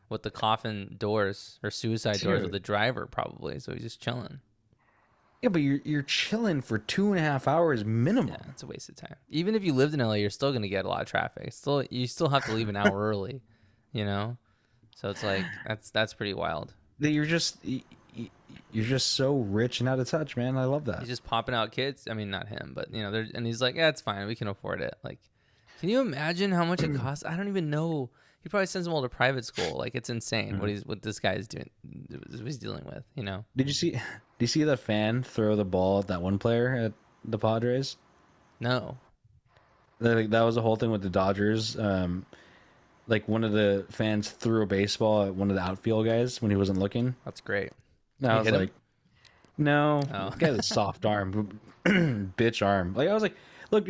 with the coffin doors or suicide doors with Dude. the driver, probably. So he's just chilling. Yeah, but you're chilling for 2.5 hours minimum. Yeah, it's a waste of time. Even if you lived in LA, you're still gonna get a lot of traffic. You still have to leave an hour early, So it's like that's pretty wild. That you're just so rich and out of touch, man. I love that. He's just popping out kids. I mean, not him, but they're and he's like, yeah, it's fine. We can afford it. Like, can you imagine how much it costs? I don't even know. He probably sends them all to private school. Like, it's insane what this guy is doing, what he's dealing with. Did you see the fan throw the ball at that one player at the Padres? No. That was the whole thing with the Dodgers. Like one of the fans threw a baseball at one of the outfield guys when he wasn't looking. That's great. And I He was hit him? like, no, Oh. the guy has a soft arm, bitch arm. Like I was like, look,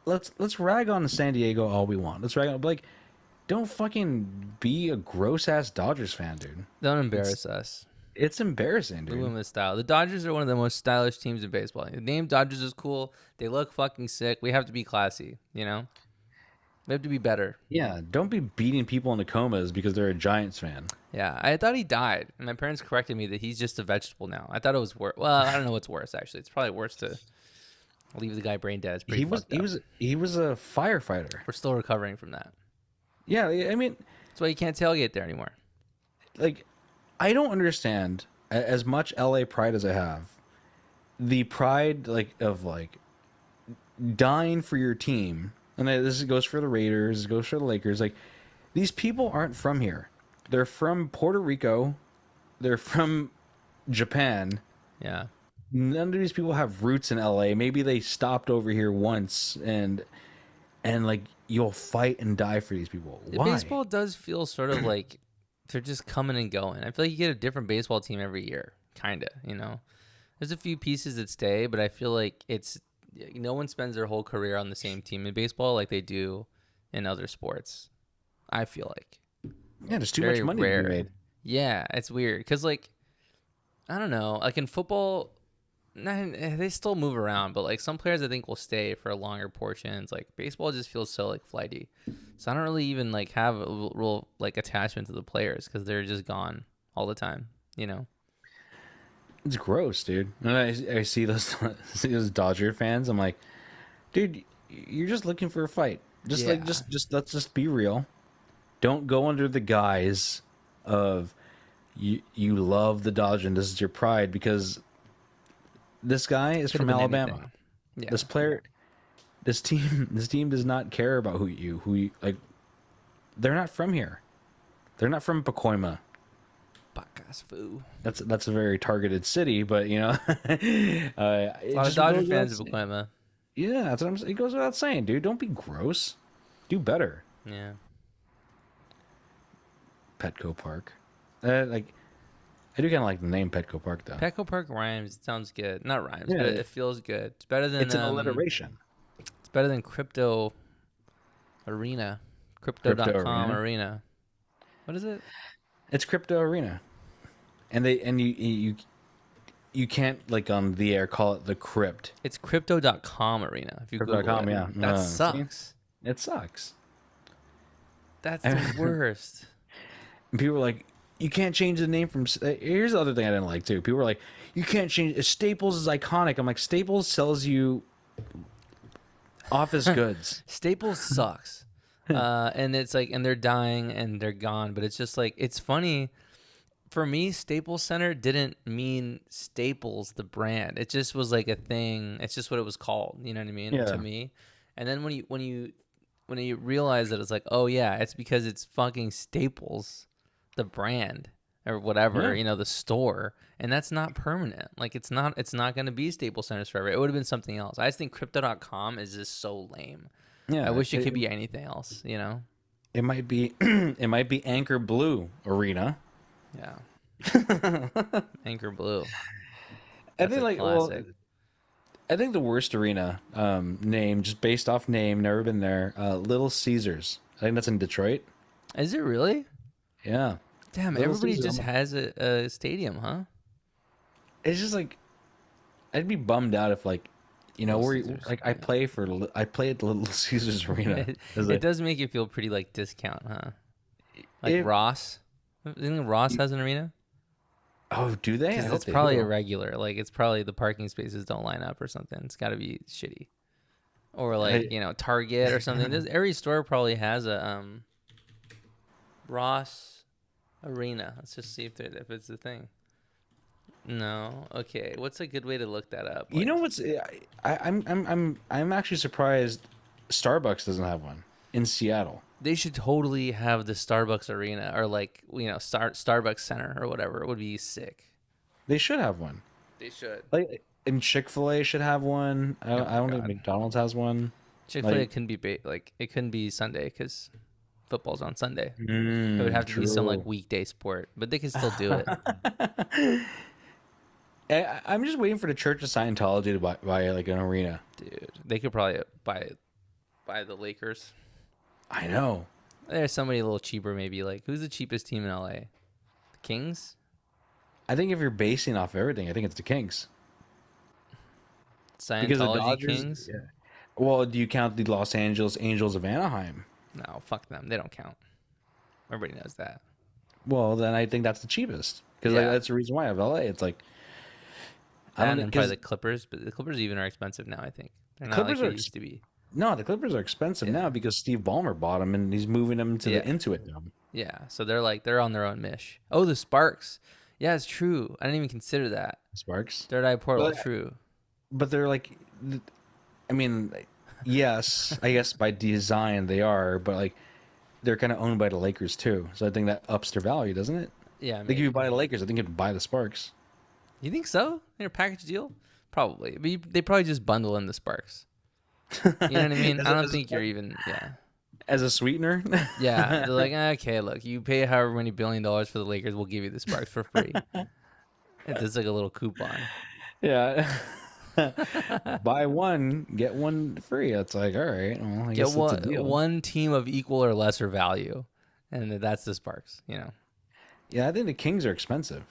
let's rag on San Diego all we want. Let's rag on, but like, don't fucking be a gross ass Dodgers fan, dude. Don't embarrass us. It's embarrassing, We win dude. with style. The Dodgers are one of the most stylish teams in baseball. The name Dodgers is cool. They look fucking sick. We have to be classy, We have to be better. Yeah, don't be beating people into comas because they're a Giants fan. Yeah, I thought he died, and my parents corrected me that he's just a vegetable now. I thought it was worse. Well, I don't know what's worse actually. It's probably worse to leave the guy brain dead. It's pretty He was fucked up. he was a firefighter. We're still recovering from that. Yeah, I mean, That's why you can't tailgate there anymore. like, I don't understand as much LA pride as I have, the pride of dying for your team, and this goes for the Raiders, it goes for the Lakers. Like, these people aren't from here. They're from Puerto Rico. They're from Japan. Yeah. None of these people have roots in LA. Maybe they stopped over here once, and like, you'll fight and die for these people. Why? Baseball does feel sort of like they're just coming and going. I feel like you get a different baseball team every year, kind of. There's a few pieces that stay, but I feel like no one spends their whole career on the same team in baseball like they do in other sports. I feel like. Yeah, there's too Very much money to rare. be made. Yeah, it's weird because I don't know, like in football, they still move around, but like some players I think will stay for longer portions. Like baseball just feels so like flighty, so I don't really even like have a real like attachment to the players because they're just gone all the time. It's gross, dude. And I see those see those Dodger fans. I'm like, dude, you're just looking for a fight. Just Yeah. just let's just be real. Don't go under the guise of you love the Dodger and this is your pride, because this guy is Could've from been Alabama. anything. Yeah, This player, this team does not care about who you like. They're not from here. They're not from Pacoima. Bacas foo. That's a very targeted city, but A lot of Dodger fans in Pacoima. Yeah, that's what I'm saying. It goes without saying, dude. Don't be gross. Do better. Yeah, Petco Park. Like, I do kind of like the name Petco Park, though. Petco Park rhymes. It sounds good. Not rhymes, Yeah. but it feels good. It's better than It's an alliteration. It's better than Crypto Arena. Crypto.com Arena? Arena. What is it? It's Crypto Arena, and you can't like on the air call it the Crypt. It's Crypto.com Arena. If you Google Crypto.com, it. yeah. That See? sucks. It sucks. That's the worst. And people were like, you can't change the name from. Here's the other thing I didn't like too. People were like, you can't change. Staples is iconic. I'm like, Staples sells you office goods. Staples sucks. And it's like, and they're dying and they're gone. But it's just like, it's funny. For me, Staples Center didn't mean Staples, the brand. It just was like a thing. It's just what it was called. You know what I mean? Yeah. To me. And then when you realize that it's like, oh yeah, it's because it's fucking Staples, the brand or whatever, Yeah. the store, and that's not permanent. Like it's not going to be Staples Centers forever. It would have been something else. I just think Crypto.com is just so lame. Yeah, I wish it could be anything else. It might be it might be Anchor Blue Arena. Yeah. Anchor Blue. I That's think a classic. I think the worst arena name, just based off name, never been there. Little Caesars. I think that's in Detroit. Is it really? Yeah, Damn, Little everybody Caesars, just has a stadium, huh? it's just like I'd be bummed out if like Little where Caesars, I play I play at the Little Caesars arena. It, It's it like, does make you feel pretty like discount, huh? Like it- Ross. Isn't Ross has an arena? oh, do they? I 'Cause hope it's they probably do. irregular. Like it's probably the parking spaces don't line up or something. It's got to be shitty. Or like Target or something. Every store probably has a Ross arena. Let's just see if it's a thing. No. Okay. What's a good way to look that up? You know what's I'm actually surprised Starbucks doesn't have one in Seattle. They should totally have the Starbucks arena or like Starbucks Center or whatever. It would be sick. They should have one. They should. Like, and Chick-fil-A should have one. Oh I my don't think God. McDonald's has one. Chick-fil-A Like, couldn't be it couldn't be Sunday because football's on Sunday. It would have to be some true. like weekday sport, but they can still do it. I'm just waiting for the Church of Scientology to buy like an arena. Dude, they could probably buy the Lakers. I know. There's somebody a little cheaper, maybe. Like, who's the cheapest team in LA? The Kings? I think if you're basing off everything, I think it's the Kings. Because the Scientology Dodgers. Kings? Yeah. Well, do you count the Los Angeles Angels of Anaheim? No, fuck them. They don't count. Everybody knows that. Well, then I think that's the cheapest because Yeah. that's the reason why of LA. It's like I And don't then probably because the Clippers, but the Clippers even are expensive now, I think. They're not Clippers like are they used to be. no, the Clippers are expensive now because Steve Ballmer bought them and he's moving them to Yeah. the Intuit Dome. Yeah, so they're on their own mish. Oh, the Sparks. Yeah, it's true. I didn't even consider that. Sparks, Third Eye Portal, But- true. but they're like, I mean, yes, I guess by design they are, but like they're kind of owned by the Lakers too. So I think that ups their value, doesn't it? Yeah, Like if maybe. you buy the Lakers, I think you'd buy the Sparks. You think so? In a package deal? Probably. But they probably just bundle in the Sparks. You know what I mean? I don't think you're even, yeah. As a sweetener. Yeah, they're like, okay, look, you pay however many $1 billion for the Lakers, we'll give you the Sparks for free. It's like a little coupon. Yeah. Buy one, get one free. It's like, all right, well, I Get guess it's a deal. one team of equal or lesser value, and that's the Sparks. You know, Yeah, I think the Kings are expensive.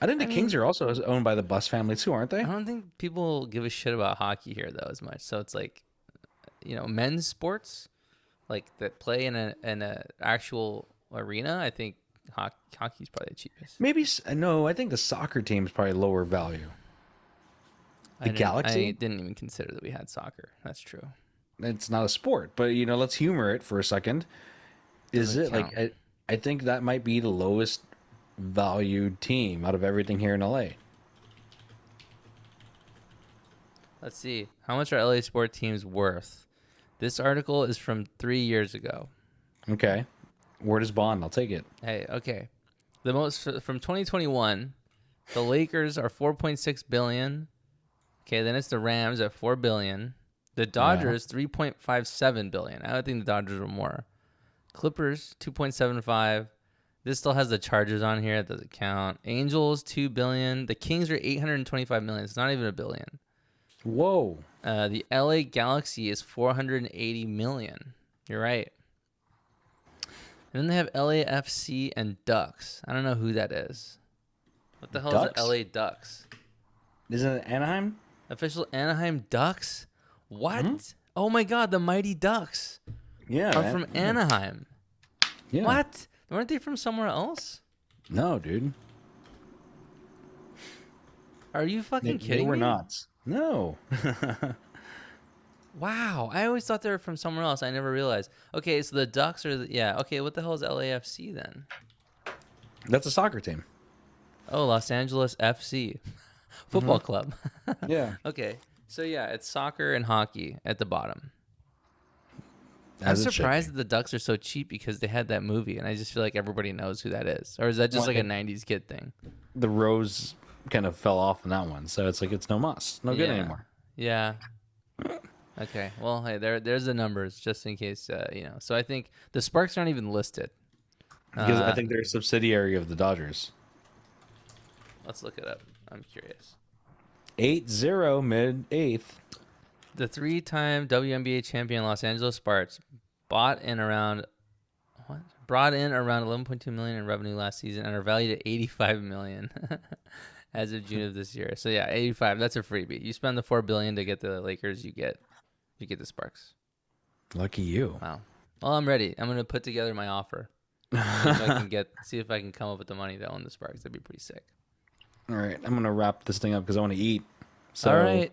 I think the Kings are also owned by the Bus family too, aren't they? I don't think people give a shit about hockey here though as much. So it's like, men's sports, like that play in a actual arena. I think hockey's probably the cheapest. Maybe no. I think the soccer team is probably lower value. I Galaxy? didn't even consider that we had soccer. That's true. It's not a sport, but let's humor it for a second. Is Doesn't it like count. I think that might be the lowest valued team out of everything here in LA. Let's see. How much are LA sport teams worth? This article is from 3 years ago. Okay, word is bond. I'll take it. Hey, okay. The most from 2021, the Lakers are 4.6 billion. Okay, then it's the Rams at 4 billion. The Dodgers 3.57 billion. I would think the Dodgers were more. Clippers 2.75. This still has the Chargers on here. It doesn't count. Angels 2 billion. The Kings are 825 million. It's not even a billion. Whoa. The LA Galaxy is 480 million. You're right. And then they have LAFC and Ducks. I don't know who that is. What the hell Ducks? is the LA Ducks? Isn't it Anaheim? Official Anaheim Ducks? What? Hmm? Oh my God, the Mighty Ducks Yeah. are man. from Anaheim. Yeah. What? Weren't they from somewhere else? No, dude. Are you fucking kidding We're me? not. No. Wow, I always thought they were from somewhere else. I never realized. Okay, so the Ducks are yeah. Okay, what the hell is LAFC then? That's a soccer team. Oh, Los Angeles FC, football club. Yeah. Okay, so yeah, it's soccer and hockey at the bottom. I'm As it should surprised be. that the Ducks are so cheap because they had that movie, and I just feel like everybody knows who that is. Or is that just Well, like a '90s kid thing? The Rose kind of fell off on that one, so it's like it's no must, no good Yeah. anymore. Yeah. Okay. Well, hey, there's the numbers just in case So I think the Sparks aren't even listed. Because I think they're a subsidiary of the Dodgers. Let's look it up. I'm curious. 8-0 mid eighth. The 3-time WNBA champion Los Angeles Sparks brought in around 11.2 million in revenue last season and are valued at 85 million as of June of this year. So yeah, 85. That's a freebie. You spend the 4 billion to get the Lakers, you get the Sparks. Lucky you. Wow. Well, I'm ready. I'm gonna put together my offer. See if I can come up with the money to own the Sparks. That'd be pretty sick. All right, I'm gonna wrap this thing up because I want to eat. So, All right.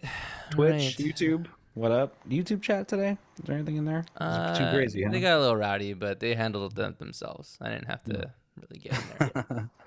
Twitch, All right. YouTube, what up? YouTube chat today? Is there anything in there? It's too crazy. They Huh? got a little rowdy, but they handled them themselves. I didn't have to really get in there.